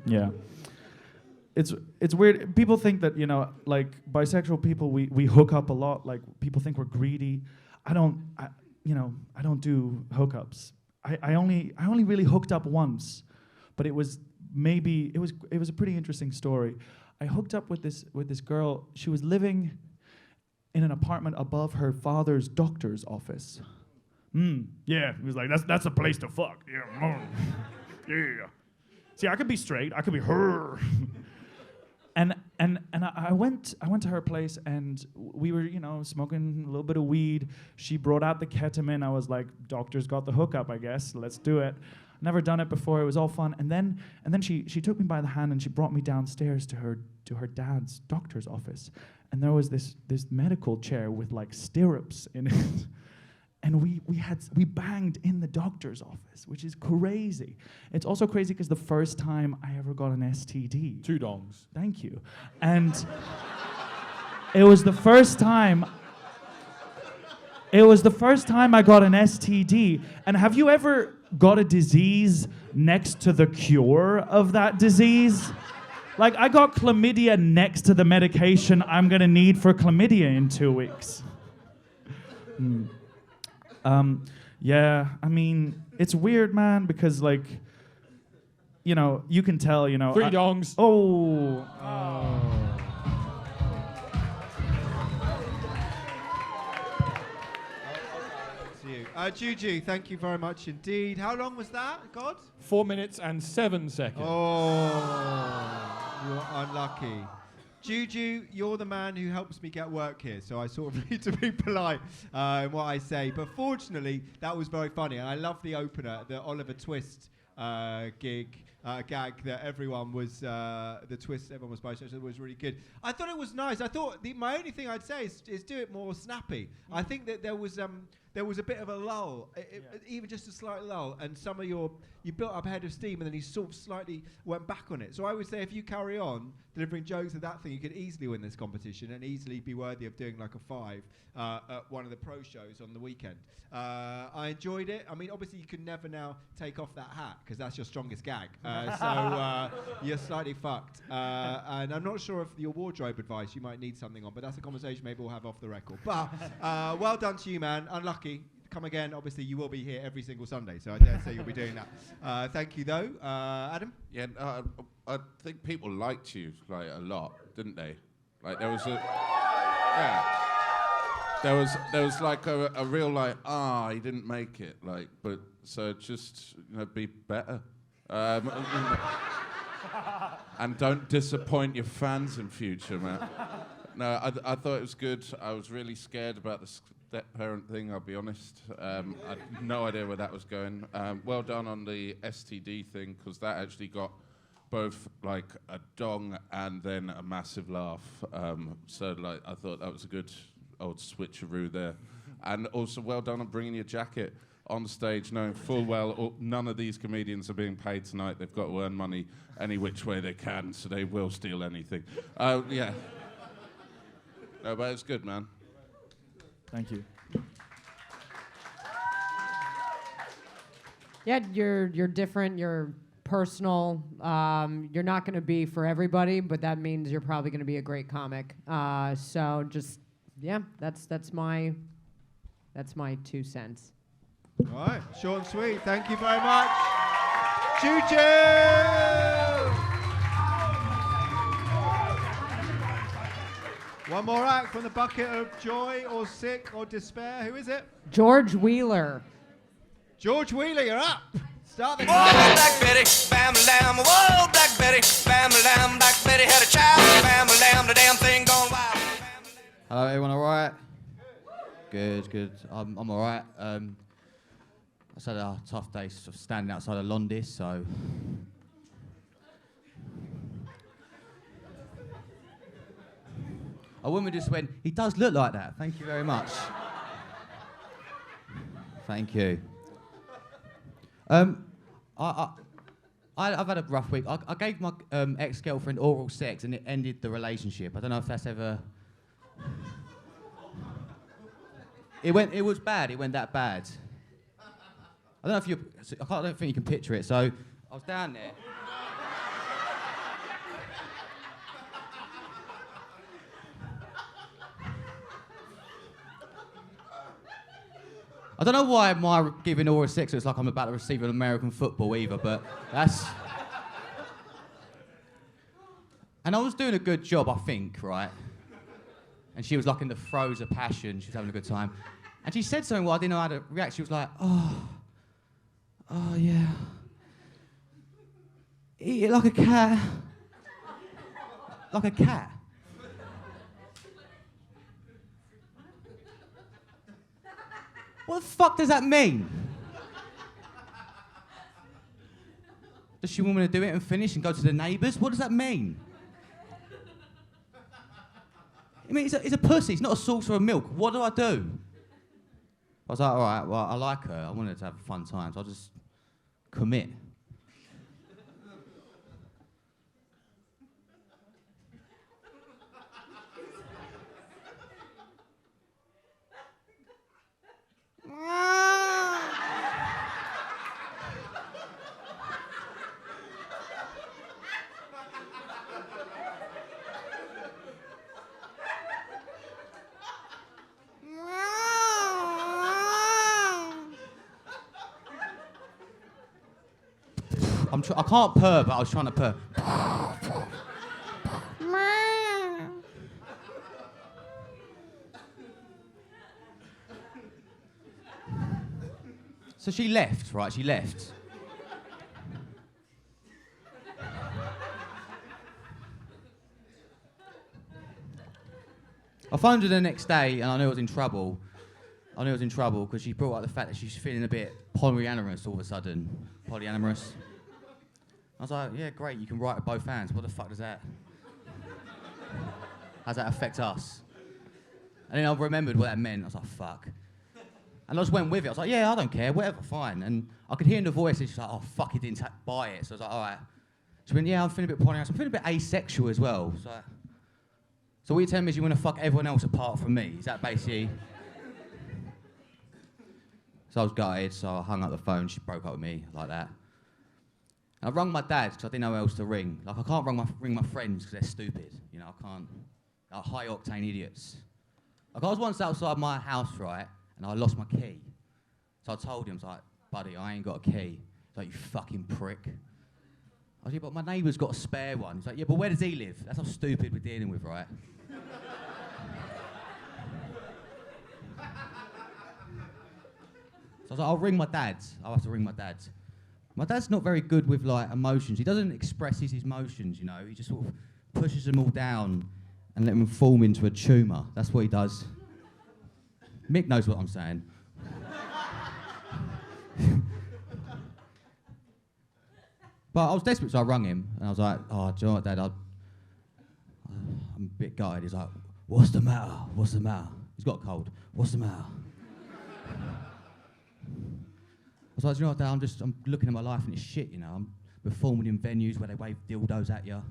Yeah. It's weird. People think that, bisexual people, we hook up a lot. People think we're greedy. I don't do hookups. I only really hooked up once, but it was a pretty interesting story. I hooked up with this girl. She was living in an apartment above her father's doctor's office. Yeah, he was that's a place to fuck. Yeah, yeah. See, I could be straight. I could be her. and I went to her place, and we were smoking a little bit of weed. She brought out the ketamine. I was like, doctor's got the hookup, I guess. Let's do it. Never done it before. It was all fun. And then she took me by the hand and she brought me downstairs to her dad's doctor's office. And there was this medical chair with stirrups in it. And we banged in the doctor's office, which is crazy. It's also crazy because the first time I ever got an STD. 2 dongs. Thank you. And it was the first time It was the first time I got an STD. And have you ever got a disease next to the cure of that disease? Like, I got chlamydia next to the medication I'm gonna need for chlamydia in 2 weeks. Yeah, I mean, it's weird, man, because, like, you know, you can tell, you know. Three dongs. Oh. Juju, thank you very much indeed. How long was that, God? 4 minutes and 7 seconds. Oh, you're unlucky. Juju, you're the man who helps me get work here, so I sort of need to be polite in what I say. But fortunately, that was very funny, and I love the opener, the Oliver Twist gag that everyone was, the twist everyone was supposed to, was really good. I thought it was nice. I thought my only thing I'd say is do it more snappy. I think that there was a bit of a lull, even just a slight lull, and you built up a head of steam and then you sort of slightly went back on it. So I would say if you carry on delivering jokes at that thing, you could easily win this competition and easily be worthy of doing like a 5 at one of the pro shows on the weekend. I enjoyed it. I mean, obviously you can never now take off that hat because that's your strongest gag. So you're slightly fucked. And I'm not sure if your wardrobe advice, you might need something on, but that's a conversation maybe we'll have off the record. But well done to you, man. Unlucky. Come again. Obviously, you will be here every single Sunday, so I dare say you'll be doing that. Thank you, though. Adam? Yeah, I think people liked you like a lot, didn't they? Like there was yeah. There was like a real like, he didn't make it, like, but so just be better, and don't disappoint your fans in future, man. No, I thought it was good. I was really scared about the step-parent thing, I'll be honest. I had no idea where that was going. Well done on the STD thing, because that actually got both like a dong and then a massive laugh. So like, I thought that was a good old switcheroo there. And also well done on bringing your jacket on stage, knowing full well none of these comedians are being paid tonight. They've got to earn money any which way they can, so they will steal anything. Yeah. No, but it's good, man. Thank you. Yeah, you're different. You're personal. You're not going to be for everybody, but that means you're probably going to be a great comic. So just that's my 2 cents. All right, short and sweet. Thank you very much. Choo-choo! One more act from the bucket of joy or sick or despair. Who is it? George Wheeler. George Wheeler, you're up. Start the Whoa, Black Betty, bam lamb. Whoa, Black Betty, bam lamb. Black Betty had a child, bam lamb. The damn thing gone wild. Hello, everyone. All right? Good. I'm all right. I just had a tough day sort of standing outside of Londis, so. A woman just went, he does look like that. Thank you very much. Thank you. I've had a rough week. I gave my ex-girlfriend oral sex and it ended the relationship. I don't know if that's ever... It was bad. It went that bad. I don't think you can picture it. So I was down there. I don't know why my giving oral sex looks like I'm about to receive an American football either, but that's... And I was doing a good job, I think, right? And she was like in the throes of passion. She was having a good time. And she said something I didn't know how to react. She was like, oh yeah. Eat it like a cat. Like a cat. What the fuck does that mean? Does she want me to do it and finish and go to the neighbours? What does that mean? I mean, it's a pussy. It's not a saucer of milk. What do I do? I was like, all right, well, I like her. I wanted to have a fun time, so I'll just commit. I can't purr, but I was trying to purr. So she left, right? She left. I phoned her the next day and I knew I was in trouble. I knew I was in trouble because she brought up the fact that she's feeling a bit polyamorous all of a sudden. Polyamorous. I was like, yeah, great, you can write with both hands. What the fuck does that... How does that affect us? And then I remembered what that meant. I was like, fuck. And I just went with it. I was like, yeah, I don't care, whatever, fine. And I could hear in the voice, and she's like, oh, fuck, he didn't buy it. So I was like, all right. She went, yeah, I'm feeling a bit polyamorous. I'm feeling a bit asexual as well. So what you're telling me is you want to fuck everyone else apart from me? Is that basically... So I was gutted, so I hung up the phone. She broke up with me like that. And I rung my dad because I didn't know who else to ring. Like, I can't ring my friends because they're stupid. You know, I can't... Like, high-octane idiots. Like, I was once outside my house, right, and I lost my key. So I told him, I was like, buddy, I ain't got a key. He's like, you fucking prick. I was like, but my neighbour's got a spare one. He's like, yeah, but where does he live? That's how stupid we're dealing with, right? So I was like, I'll ring my dad. I'll have to ring my dad. My dad's not very good with, like, emotions. He doesn't express his emotions, you know. He just sort of pushes them all down and let them form into a tumour. That's what he does. Mick knows what I'm saying. But I was desperate, so I rung him, and I was like, oh, do you know what, Dad, I'm a bit gutted. He's like, what's the matter? What's the matter? He's got a cold. What's the matter? I was like, do you know what, Dad, I'm looking at my life and it's shit, you know. I'm performing in venues where they wave dildos at you.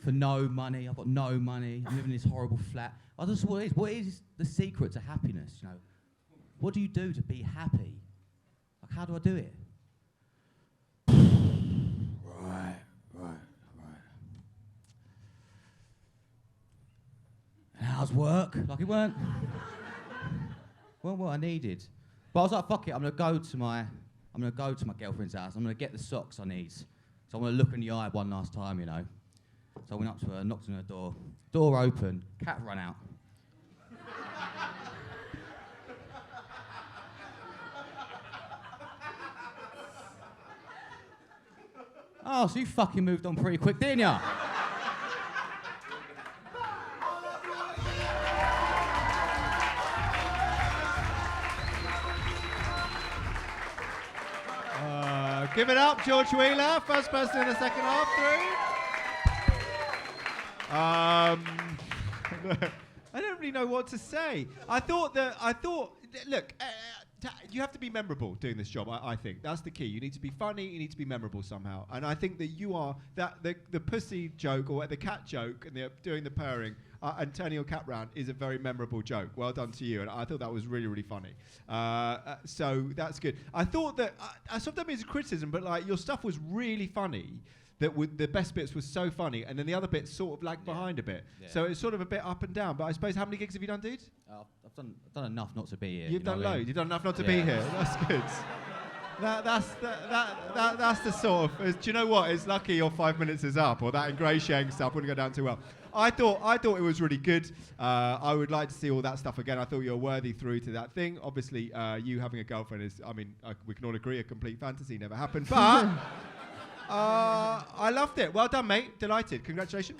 For no money, I've got no money. I'm living in this horrible flat. I just what is the secret to happiness, you know? What do you do to be happy? Like, how do I do it? Right. And how's work? Like, it weren't what I needed. But I was like, fuck it, I'm gonna go to my girlfriend's house. I'm gonna get the socks I need. So I want to look her in the eye one last time, you know. So I went up to her, knocked on her door. Door open, cat run out. Oh, so you fucking moved on pretty quick, didn't ya? Give it up, George Wheeler, first person in the second half through. I don't really know what to say. I thought, look, you have to be memorable doing this job, I think. That's the key. You need to be funny, you need to be memorable somehow. And I think that you are, the pussy joke or the cat joke and doing the purring and turning your cat round is a very memorable joke. Well done to you. And I thought that was really, really funny. So that's good. I thought that, I sometimes it's a criticism, but like your stuff was really funny. The best bits were so funny, and then the other bits sort of lagged behind a bit. Yeah. So it's sort of a bit up and down. But I suppose, how many gigs have you done, dude? I've done enough not to be here. You've done loads. You've done enough not to be here. That's good. That's the sort of. Do you know what? It's lucky your 5 minutes is up, or that ingratiating stuff wouldn't go down too well. I thought it was really good. I would like to see all that stuff again. I thought you were worthy through to that thing. Obviously, you having a girlfriend is, I mean, we can all agree, a complete fantasy, never happened. But I loved it. Well done, mate. Delighted. Congratulations.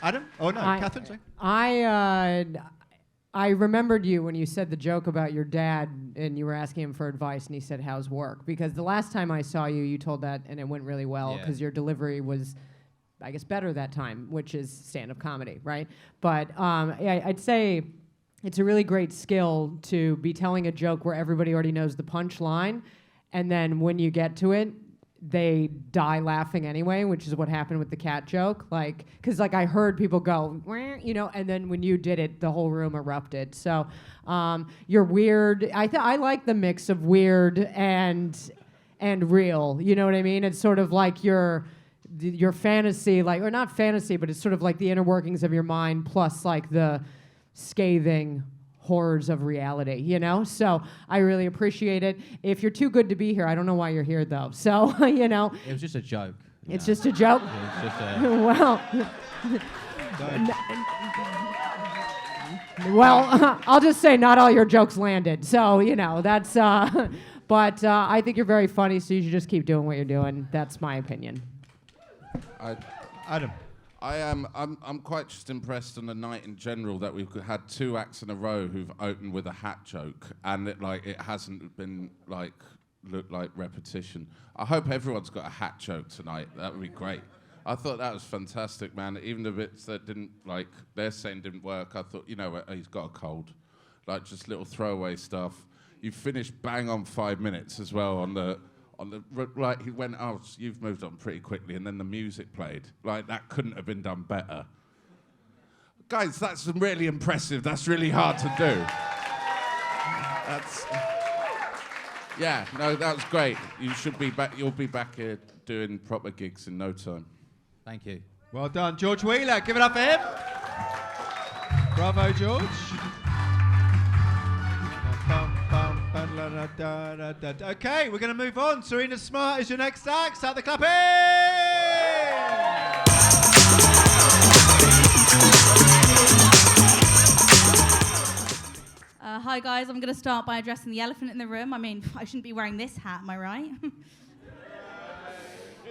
Adam? Oh, no. Catherine, sorry. I remembered you when you said the joke about your dad and you were asking him for advice and he said, how's work? Because the last time I saw you, you told that and it went really well because your delivery was, I guess, better that time, which is stand-up comedy, right? But I'd say it's a really great skill to be telling a joke where everybody already knows the punchline, and then when you get to it, they die laughing anyway, which is what happened with the cat joke. Like, because like I heard people go, you know, and then when you did it, the whole room erupted. So you're weird. I like the mix of weird and real. You know what I mean? It's sort of like your fantasy, like, or not fantasy, but it's sort of like the inner workings of your mind plus like the scathing horrors of reality, you know? So I really appreciate it. If you're too good to be here, I don't know why you're here though. So, you know. It was just a joke. It's just a joke? It's just Well. Well, I'll just say not all your jokes landed. So, you know, that's, but I think you're very funny, so you should just keep doing what you're doing. That's my opinion. Adam. I'm quite just impressed on the night in general that we've had 2 acts in a row who've opened with a hat joke, and it hasn't been looked like repetition. I hope everyone's got a hat joke tonight. That would be great. I thought that was fantastic, man. Even the bits that didn't they're saying didn't work. I thought, you know what, he's got a cold. Like just little throwaway stuff. You finished bang on 5 minutes as well on the. He went, oh, you've moved on pretty quickly, and then the music played. Like, that couldn't have been done better. Guys, that's really impressive. That's really hard to do. Yeah, no, that was great. You should be back. You'll be back here doing proper gigs in no time. Thank you. Well done, George Wheeler. Give it up for him. Bravo, George. Okay, we're going to move on. Serena Smart is your next act. Start the clapping! Hi guys, I'm going to start by addressing the elephant in the room. I mean, I shouldn't be wearing this hat, am I right?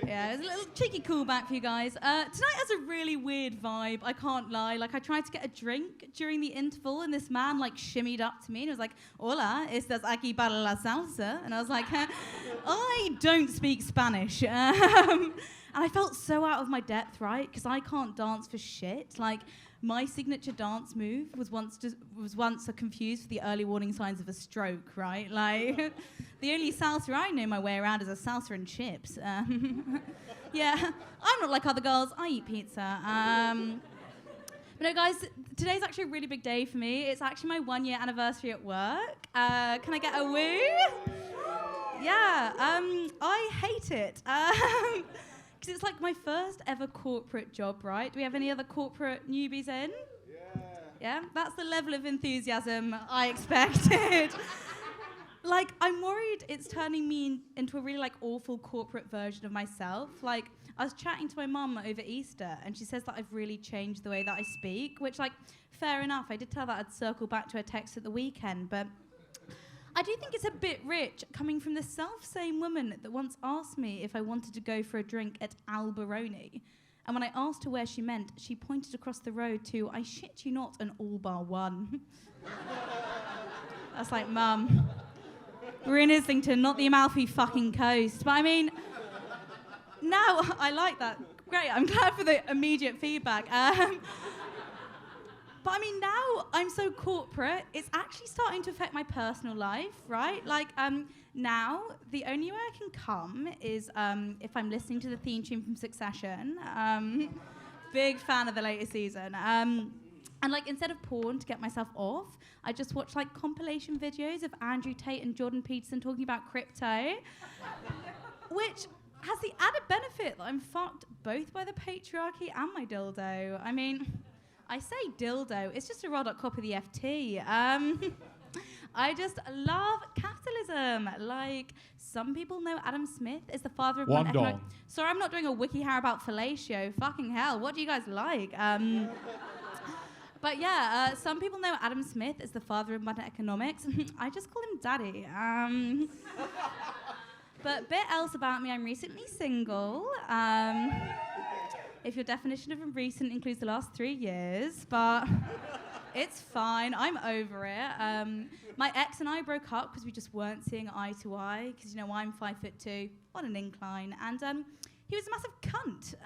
Yeah, it was a little cheeky callback for you guys. Tonight has a really weird vibe, I can't lie. Like, I tried to get a drink during the interval, and this man, shimmied up to me, and he was like, hola, estás aquí para la salsa? And I was like, I don't speak Spanish. And I felt so out of my depth, right? Because I can't dance for shit. My signature dance move was once confused for the early warning signs of a stroke, right? The only salsa I know my way around is a salsa and chips. Yeah, I'm not like other girls. I eat pizza. But no, guys, today's actually a really big day for me. It's actually my 1-year anniversary at work. Can I get a woo? Yeah, I hate it. Because it's my first ever corporate job, right? Do we have any other corporate newbies in? Yeah? That's the level of enthusiasm I expected. I'm worried it's turning me into a really, awful corporate version of myself. I was chatting to my mum over Easter, and she says that I've really changed the way that I speak, which, fair enough. I did tell that I'd circle back to her text at the weekend, but I do think it's a bit rich coming from the self-same woman that once asked me if I wanted to go for a drink at Alberoni. And when I asked her where she meant, she pointed across the road to, I shit you not, an all bar one. That's Mum, we're in Islington, not the Amalfi fucking coast. But I mean, now I like that. Great, I'm glad for the immediate feedback. But I mean, now I'm so corporate, it's actually starting to affect my personal life, right? Now, the only way I can come is if I'm listening to the theme tune from Succession. Big fan of the latest season. And instead of porn to get myself off, I just watch compilation videos of Andrew Tate and Jordan Peterson talking about crypto, which has the added benefit that I'm fucked both by the patriarchy and my dildo. I mean, I say dildo, it's just a rolled up copy of the FT. I just love capitalism. Some people know Adam Smith is the father of modern economics. Sorry, I'm not doing a wiki how about fellatio. Fucking hell, what do you guys like? But yeah, some people know Adam Smith is the father of modern economics. I just call him daddy. But bit else about me, I'm recently single. If your definition of recent includes the last 3 years, but it's fine, I'm over it. My ex and I broke up because we just weren't seeing eye to eye, because, I'm 5'2", on an incline, and he was a massive cunt.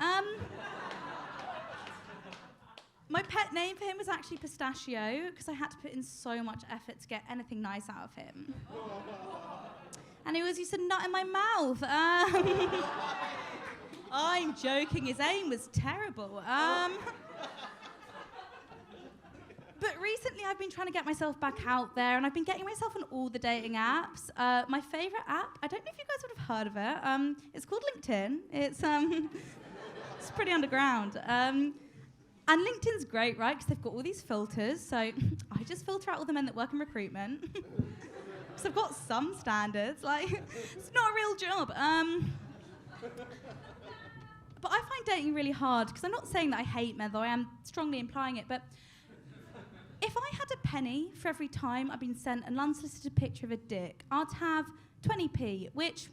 My pet name for him was actually Pistachio, because I had to put in so much effort to get anything nice out of him. And he always used to nut in my mouth. I'm joking, his aim was terrible. But recently I've been trying to get myself back out there, and I've been getting myself on all the dating apps. My favourite app, I don't know if you guys would have heard of it, it's called LinkedIn. It's pretty underground. And LinkedIn's great, right? Because they've got all these filters. So I just filter out all the men that work in recruitment. Because I've got some standards. Like, it's not a real job. But I find dating really hard, because I'm not saying that I hate men, though I am strongly implying it. But if I had a penny for every time I've been sent an unsolicited picture of a dick, I'd have 20p, which,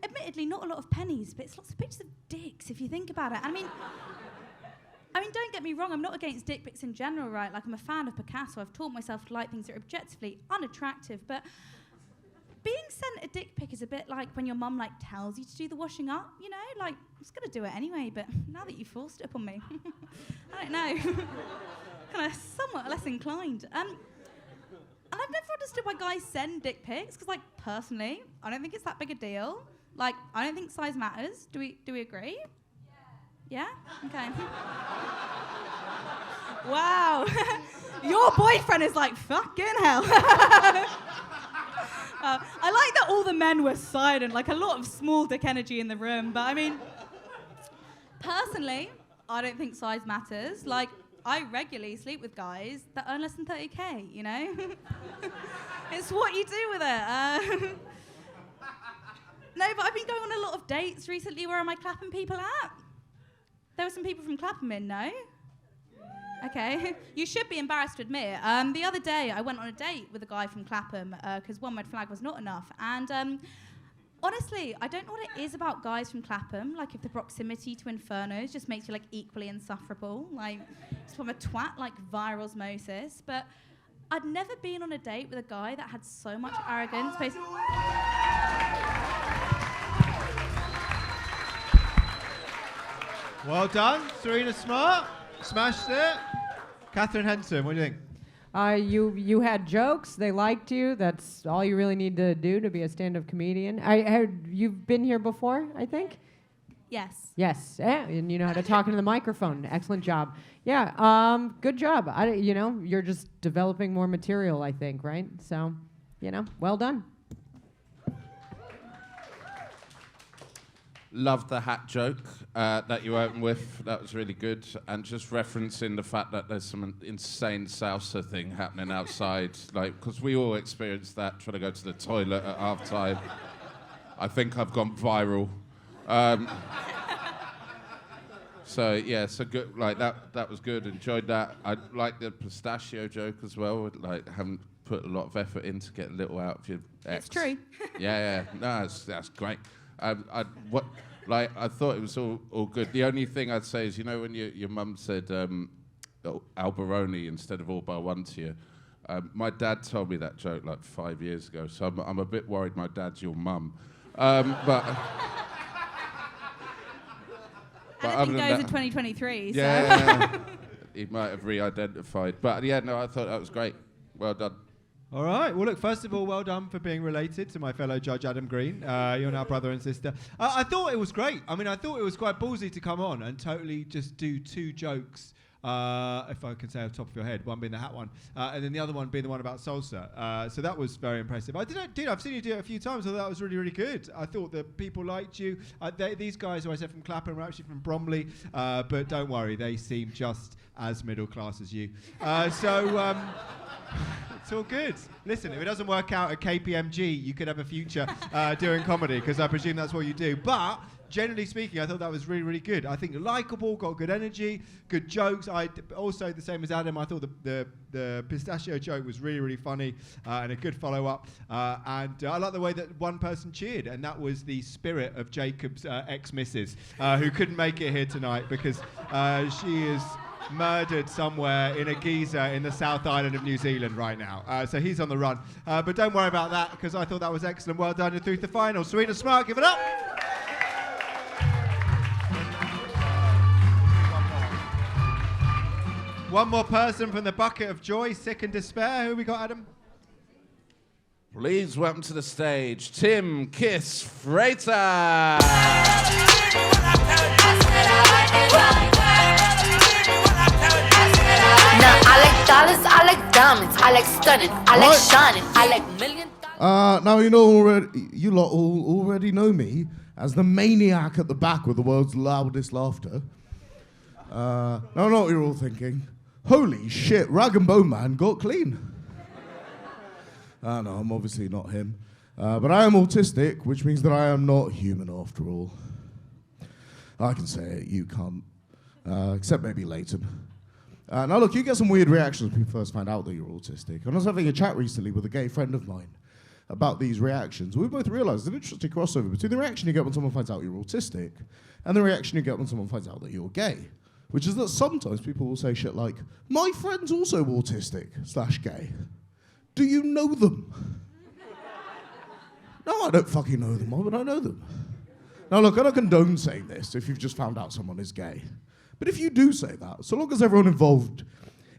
admittedly, not a lot of pennies, but it's lots of pictures of dicks, if you think about it. I mean, don't get me wrong, I'm not against dick pics in general, right? Like, I'm a fan of Picasso. I've taught myself to like things that are objectively unattractive, but being sent a dick pic is a bit like when your mum, like, tells you to do the washing up, you know? Like, I was going to do it anyway, but now that you forced it upon me, I don't know. Kind of somewhat less inclined. And I've never understood why guys send dick pics, because, like, personally, I don't think it's that big a deal. Like, I don't think size matters. Do we agree? Yeah? Okay. Wow. Your boyfriend is like, fucking hell. I like that all the men were silent, like a lot of small dick energy in the room. But I mean, personally, I don't think size matters. Like, I regularly sleep with guys that earn less than 30k, you know? It's what you do with it. No, but I've been going on a lot of dates recently. Where are my Clapham people at? There were some people from Clapham in, no? Okay. You should be embarrassed to admit. The other day, I went on a date with a guy from Clapham because one red flag was not enough. And honestly, I don't know what it is about guys from Clapham. Like, if the proximity to Infernos just makes you, like, equally insufferable. Like, just from a twat, like, via osmosis. But I'd never been on a date with a guy that had so much arrogance. Well done, Serena Smart. Smashed it. Catherine Henson, what do you think? You had jokes. They liked you. That's all you really need to do to be a stand-up comedian. I heard you've been here before, I think? Yes. Yes, yeah, and you know how to talk into the microphone. Excellent job. Yeah, good job. You're just developing more material, I think, right? So, well done. Loved the hat joke that you opened with. That was really good. And just referencing the fact that there's some insane salsa thing happening outside. Like, because we all experienced that, trying to go to the toilet at half time. I think I've gone viral. So, yeah, so good. Like, that was good. Enjoyed that. I liked the pistachio joke as well. Like, haven't put a lot of effort in to get a little out of your ex. It's true. Yeah. No, that's great. I thought it was all good. The only thing I'd say is, when your mum said Alberoni instead of all by one to you, my dad told me that joke like 5 years ago, so I'm a bit worried my dad's your mum. But anything goes in 2023, so. Yeah, he might have re-identified. But yeah, no, I thought that was great. Well done. All right. Well, look, first of all, well done for being related to my fellow judge, Adam Green. You're now brother and sister. I thought it was great. I mean, I thought it was quite ballsy to come on and totally just do two jokes, if I can say off the top of your head, one being the hat one, and then the other one being the one about salsa. So that was very impressive. I've seen you do it a few times, so that was really, really good. I thought that people liked you. These guys who I said from Clapham were actually from Bromley, but don't worry, they seem just as middle class as you. It's all good. Listen, if it doesn't work out at KPMG, you could have a future doing comedy, because I presume that's what you do. But generally speaking, I thought that was really, really good. I think likeable, got good energy, good jokes. Also, the same as Adam, I thought the pistachio joke was really, really funny and a good follow-up. And I like the way that one person cheered, and that was the spirit of Jacob's ex-missus, who couldn't make it here tonight because she is murdered somewhere in a geyser in the South Island of New Zealand right now. So he's on the run. But don't worry about that, because I thought that was excellent. Well done. You're through to the final. Serena Smart, give it up. One more person from the bucket of joy, sick and despair. Who we got, Adam? Please welcome to the stage, Tim Kiss Freighter. I like dollars, I like diamonds, I like stunning, I like shining, I like $1,000,000. Now you lot already know me as the maniac at the back with the world's loudest laughter. No, I know what you're all thinking. Holy shit, Rag and Bone Man got clean. No, I'm obviously not him. But I am autistic, which means that I am not human after all. I can say it, you can't. Except maybe Leighton. Now look, you get some weird reactions when people first find out that you're autistic. I was having a chat recently with a gay friend of mine about these reactions. We both realised there's an interesting crossover between the reaction you get when someone finds out you're autistic and the reaction you get when someone finds out that you're gay. Which is that sometimes people will say shit like, my friend's also autistic/gay. Do you know them? No, I don't fucking know them, but I know them. Now look, I don't condone saying this if you've just found out someone is gay. But if you do say that, so long as everyone involved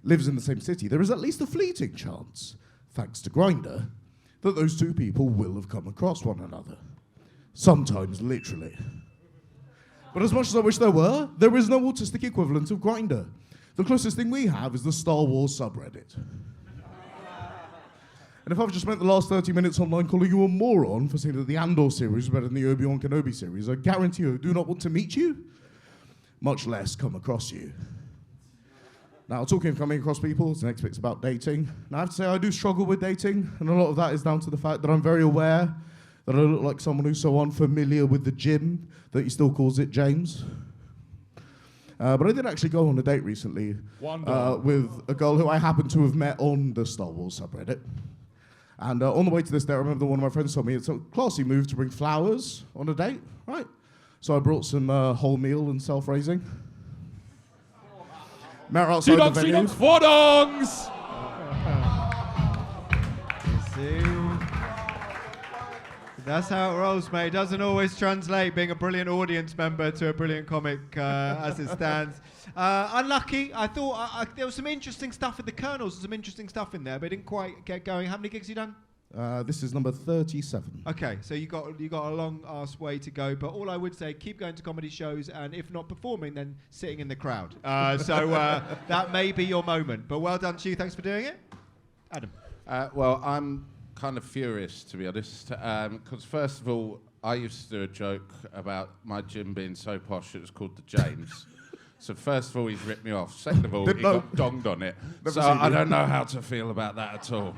lives in the same city, there is at least a fleeting chance, thanks to Grindr, that those two people will have come across one another. Sometimes literally. But as much as I wish there were, there is no autistic equivalent of Grindr. The closest thing we have is the Star Wars subreddit. And if I've just spent the last 30 minutes online calling you a moron for saying that the Andor series is better than the Obi-Wan Kenobi series, I guarantee you I do not want to meet you, much less come across you. Now, talking of coming across people, this next bit's about dating. Now, I have to say I do struggle with dating, and a lot of that is down to the fact that I'm very aware that I look like someone who's so unfamiliar with the gym that he still calls it James. But I did actually go on a date recently with a girl who I happen to have met on the Star Wars subreddit. And on the way to this date, I remember that one of my friends told me it's a classy move to bring flowers on a date, right? So I brought some wholemeal and self-raising. Met her outside the venue. 4 dongs! You see? That's how it rolls, mate. It doesn't always translate being a brilliant audience member to a brilliant comic as it stands. Unlucky. I thought there was some interesting stuff in the kernels. There's some interesting stuff in there, but it didn't quite get going. How many gigs have you done? This is number 37. Okay, so you got a long ass way to go, but all I would say, keep going to comedy shows, and if not performing, then sitting in the crowd. That may be your moment. But well done to you. Thanks for doing it, Adam. Well, I'm kind of furious, to be honest, because first of all, I used to do a joke about my gym being so posh it was called the James. So first of all, he's ripped me off. Second of all, he got donged on it. So I don't know how to feel about that at all.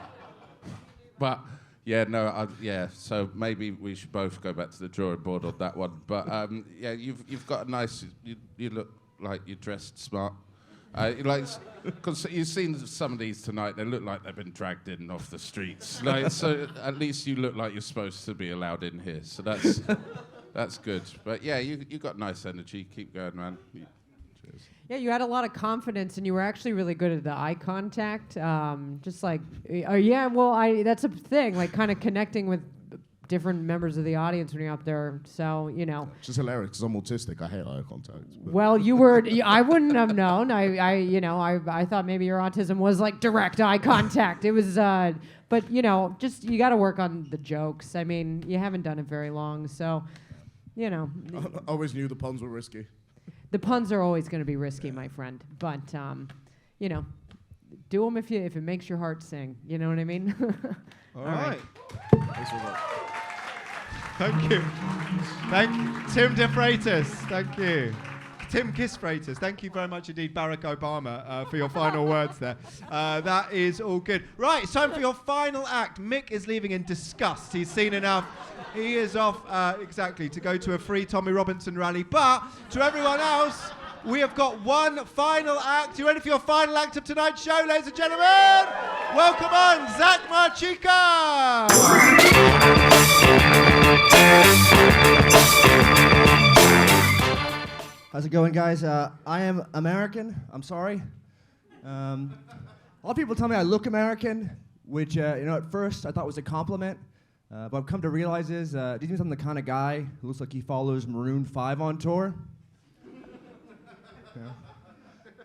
But yeah, no, so maybe we should both go back to the drawing board on that one. But yeah, you've got a nice. You look like you're dressed smart. Because you've seen some of these tonight, they look like they've been dragged in off the streets. So at least you look like you're supposed to be allowed in here. So that's good. But yeah, you got nice energy. Keep going, man. Cheers. Yeah, you had a lot of confidence, and you were actually really good at the eye contact. Just like, that's a thing, like kind of connecting with different members of the audience when you're up there. So, you know. It's just hilarious because I'm autistic. I hate eye contact. Well, you were. I wouldn't have known. I thought maybe your autism was like direct eye contact. It was, but you know, just you got to work on the jokes. I mean, you haven't done it very long, so, you know. I always knew the puns were risky. The puns are always going to be risky, my friend. But, you know, do them if it makes your heart sing. You know what I mean? All right. Thank you. Tim DeFreitas. Thank you. Tim Kiss-Freitas. Thank you very much indeed, Barack Obama, for your final words there. That is all good. Right, it's time for your final act. Mick is leaving in disgust. He's seen enough. He is off, exactly, to go to a free Tommy Robinson rally. But to everyone else, we have got one final act. You ready for your final act of tonight's show, ladies and gentlemen? Welcome on, Zach Marchica! How's it going, guys? I am American. I'm sorry. A lot of people tell me I look American, which, at first I thought was a compliment. But I've come to realize do you think I'm the kind of guy who looks like he follows Maroon 5 on tour? Yeah.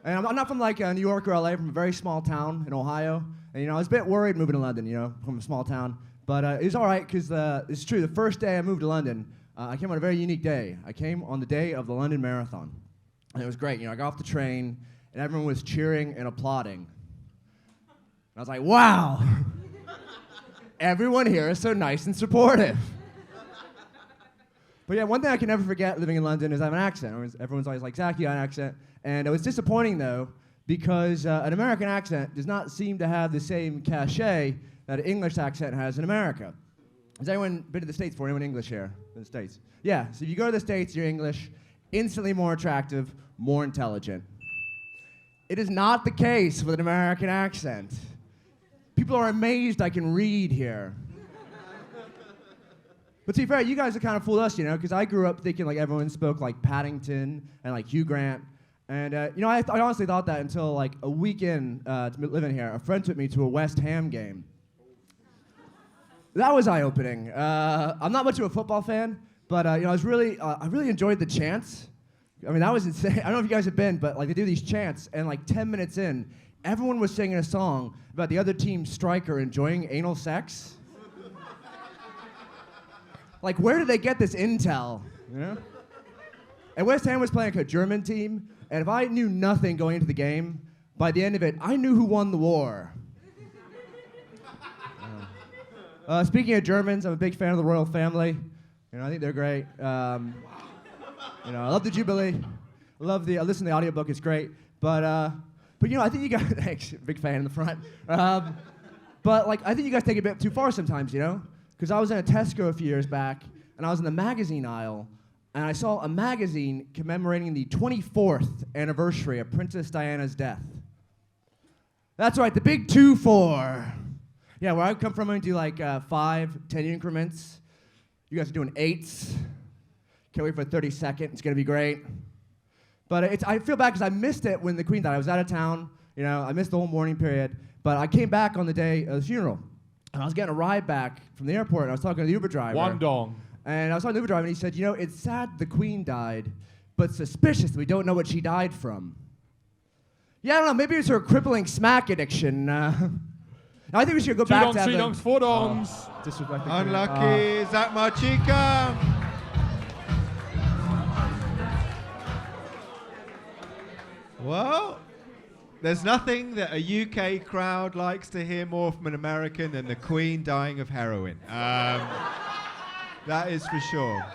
And I'm not from New York or LA. I'm from a very small town in Ohio. And I was a bit worried moving to London, from a small town. But it was all right because it's true. The first day I moved to London, I came on a very unique day. I came on the day of the London Marathon. And it was great. I got off the train and everyone was cheering and applauding. And I was like, wow. Everyone here is so nice and supportive. But yeah, one thing I can never forget living in London is I have an accent. Everyone's always like, Zach, you got an accent. And it was disappointing, though, because an American accent does not seem to have the same cachet that an English accent has in America. Has anyone been to the States before? Anyone English here in the States? Yeah, so if you go to the States, you're English, instantly more attractive, more intelligent. It is not the case with an American accent. People are amazed I can read here. But to be fair, you guys have kind of fooled us, because I grew up thinking like everyone spoke like Paddington and like Hugh Grant. And, I honestly thought that until like a week in to living here. A friend took me to a West Ham game. That was eye-opening. I'm not much of a football fan, but I really enjoyed the chants. I mean, that was insane. I don't know if you guys have been, but like they do these chants, and like 10 minutes in, everyone was singing a song about the other team's striker enjoying anal sex. Like, where did they get this intel? And West Ham was playing like a German team, and if I knew nothing going into the game, by the end of it, I knew who won the war. Speaking of Germans, I'm a big fan of the royal family. I think they're great. I love the Jubilee. I listen to the audiobook, it's great. But I think you guys, thanks, big fan in the front. But I think you guys take it a bit too far sometimes, Because I was in a Tesco a few years back, and I was in the magazine aisle, and I saw a magazine commemorating the 24th anniversary of Princess Diana's death. That's right, the big 2-4. Yeah, where I come from, I do like 5, 10 increments. You guys are doing 8s. Can't wait for the 32nd. It's gonna be great. But I feel bad because I missed it when the Queen died. I was out of town. I missed the whole mourning period. But I came back on the day of the funeral. And I was getting a ride back from the airport, and I was talking to the Uber driver. One dong. And I was talking to the Uber driver, and he said, it's sad the Queen died, but suspicious that we don't know what she died from. Yeah, I don't know, maybe it's her crippling smack addiction. I think we should go back to 2 dongs, 4 dongs. Unlucky, Zach Marchica. Well, there's nothing that a UK crowd likes to hear more from an American than the Queen dying of heroin. That is for sure.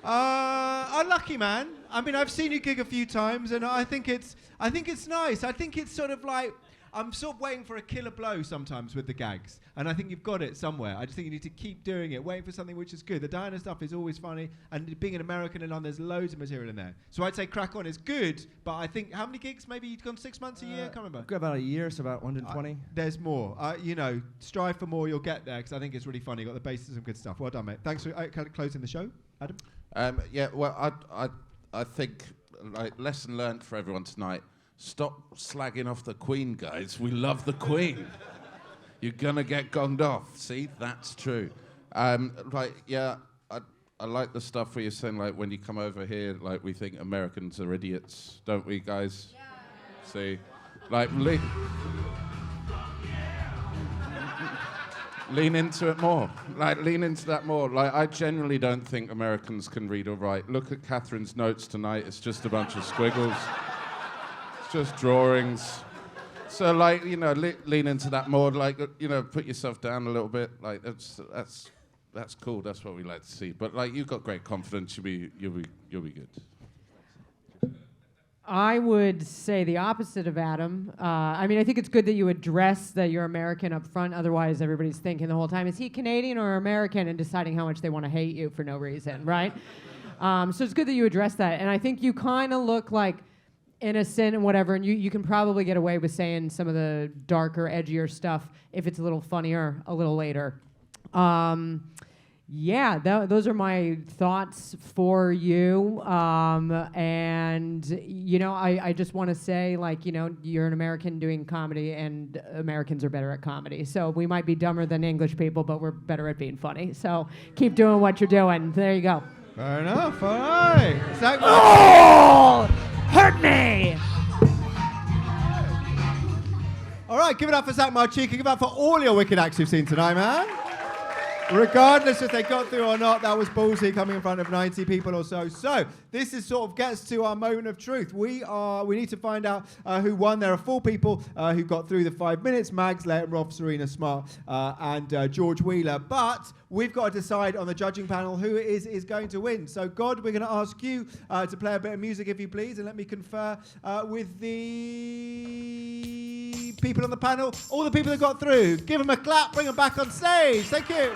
Unlucky, man. I mean, I've seen you gig a few times, and I think it's nice. I think it's sort of like I'm sort of waiting for a killer blow sometimes with the gags, and I think you've got it somewhere. I just think you need to keep doing it, waiting for something which is good. The Diana stuff is always funny, and being an American and there's loads of material in there. So I'd say crack on is good, but I think how many gigs? Maybe you've gone 6 months, a year? I can't remember. Got about a year, so about 120. There's more. Strive for more. You'll get there because I think it's really funny. You got the basis of some good stuff. Well done, mate. Thanks for kind of closing the show, Adam. I think lesson learned for everyone tonight. Stop slagging off the Queen, guys. We love the Queen. You're gonna get gonged off. See, that's true. I like the stuff where you're saying when you come over here, we think Americans are idiots, don't we, guys? Yeah. See, lean into it more. Lean into that more. I genuinely don't think Americans can read or write. Look at Catherine's notes tonight. It's just a bunch of squiggles. Just drawings. So lean into that more. Put yourself down a little bit. That's cool. That's what we like to see. But you've got great confidence. You'll be good. I would say the opposite of Adam. I think it's good that you address that you're American up front. Otherwise, everybody's thinking the whole time, is he Canadian or American, and deciding how much they want to hate you for no reason, right? So it's good that you address that. And I think you kind of look innocent and whatever, and you can probably get away with saying some of the darker, edgier stuff if it's a little funnier a little later. Those are my thoughts for you. I just want to say, you're an American doing comedy, and Americans are better at comedy. So we might be dumber than English people, but we're better at being funny. So keep doing what you're doing. There you go. Fair enough. All right. Hurt me! All right, give it up for Zach Marchica. Give it up for all your wicked acts you've seen tonight, man. Regardless if they got through or not, that was ballsy coming in front of 90 people or so. So this is sort of gets to our moment of truth. We need to find out who won. There are 4 people who got through the 5 minutes: Mags, Leighton, Rolf, Serena, Smart, and George Wheeler. But we've got to decide on the judging panel who it is going to win. So God, we're going to ask you to play a bit of music, if you please, and let me confer with the people on the panel. All the people that got through, give them a clap, bring them back on stage. Thank you.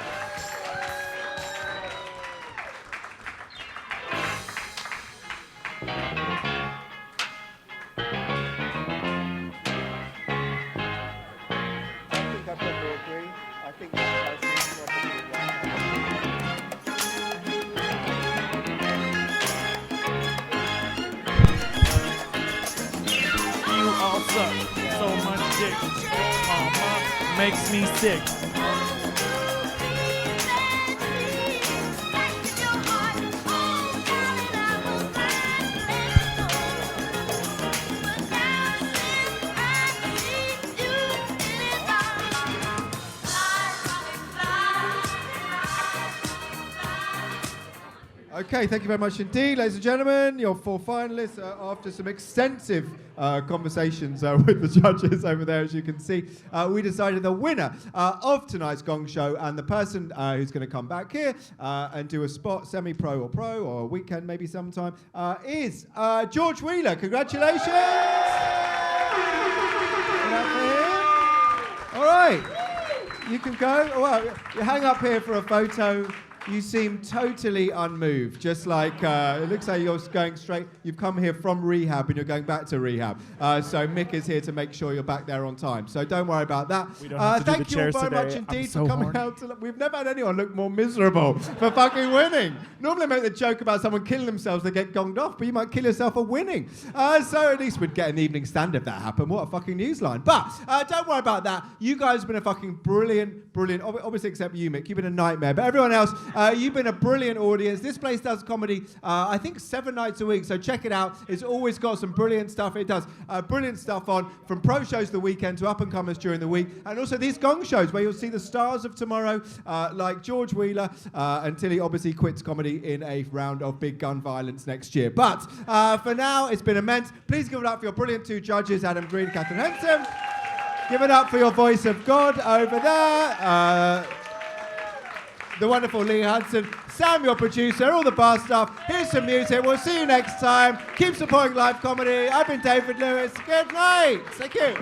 You all suck. So much dick. Makes me sick. Okay, thank you very much indeed, ladies and gentlemen. Your 4 finalists, after some extensive conversations with the judges over there, as you can see, we decided the winner of tonight's Gong Show, and the person who's going to come back here and do a spot, semi-pro or pro, or a weekend maybe sometime, is George Wheeler. Congratulations! All right, you can go. Well, you hang up here for a photo. You seem totally unmoved, just like it looks like you're going straight. You've come here from rehab and you're going back to rehab. So Mick is here to make sure you're back there on time. So don't worry about that. We don't have to do thank the you all chairs very today. much I'm indeed so for coming horny. out. We've never had anyone look more miserable for fucking winning. Normally I make the joke about someone killing themselves, they get gonged off, but you might kill yourself for winning. So at least we'd get an Evening Stand if that happened. What a fucking newsline. But don't worry about that. You guys have been a fucking brilliant, obviously except you, Mick. You've been a nightmare. But everyone else, you've been a brilliant audience. This place does comedy, I think 7 nights a week, so check it out. It's always got some brilliant stuff. It does brilliant stuff on, from pro shows the weekend to up-and-comers during the week, and also these Gong shows where you'll see the stars of tomorrow, like George Wheeler, until he obviously quits comedy in a round of big gun violence next year. But for now, it's been immense. Please give it up for your brilliant 2 judges, Adam Green and Catherine Henson. Give it up for your voice of God over there. The wonderful Lee Hudson, Sam, your producer, all the bar stuff. Here's some music. We'll see you next time. Keep supporting live comedy. I've been David Lewis. Good night. Thank you.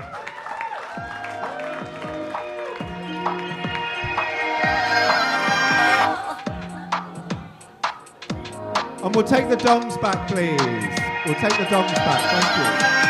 And we'll take the dongs back, please. We'll take the dongs back. Thank you.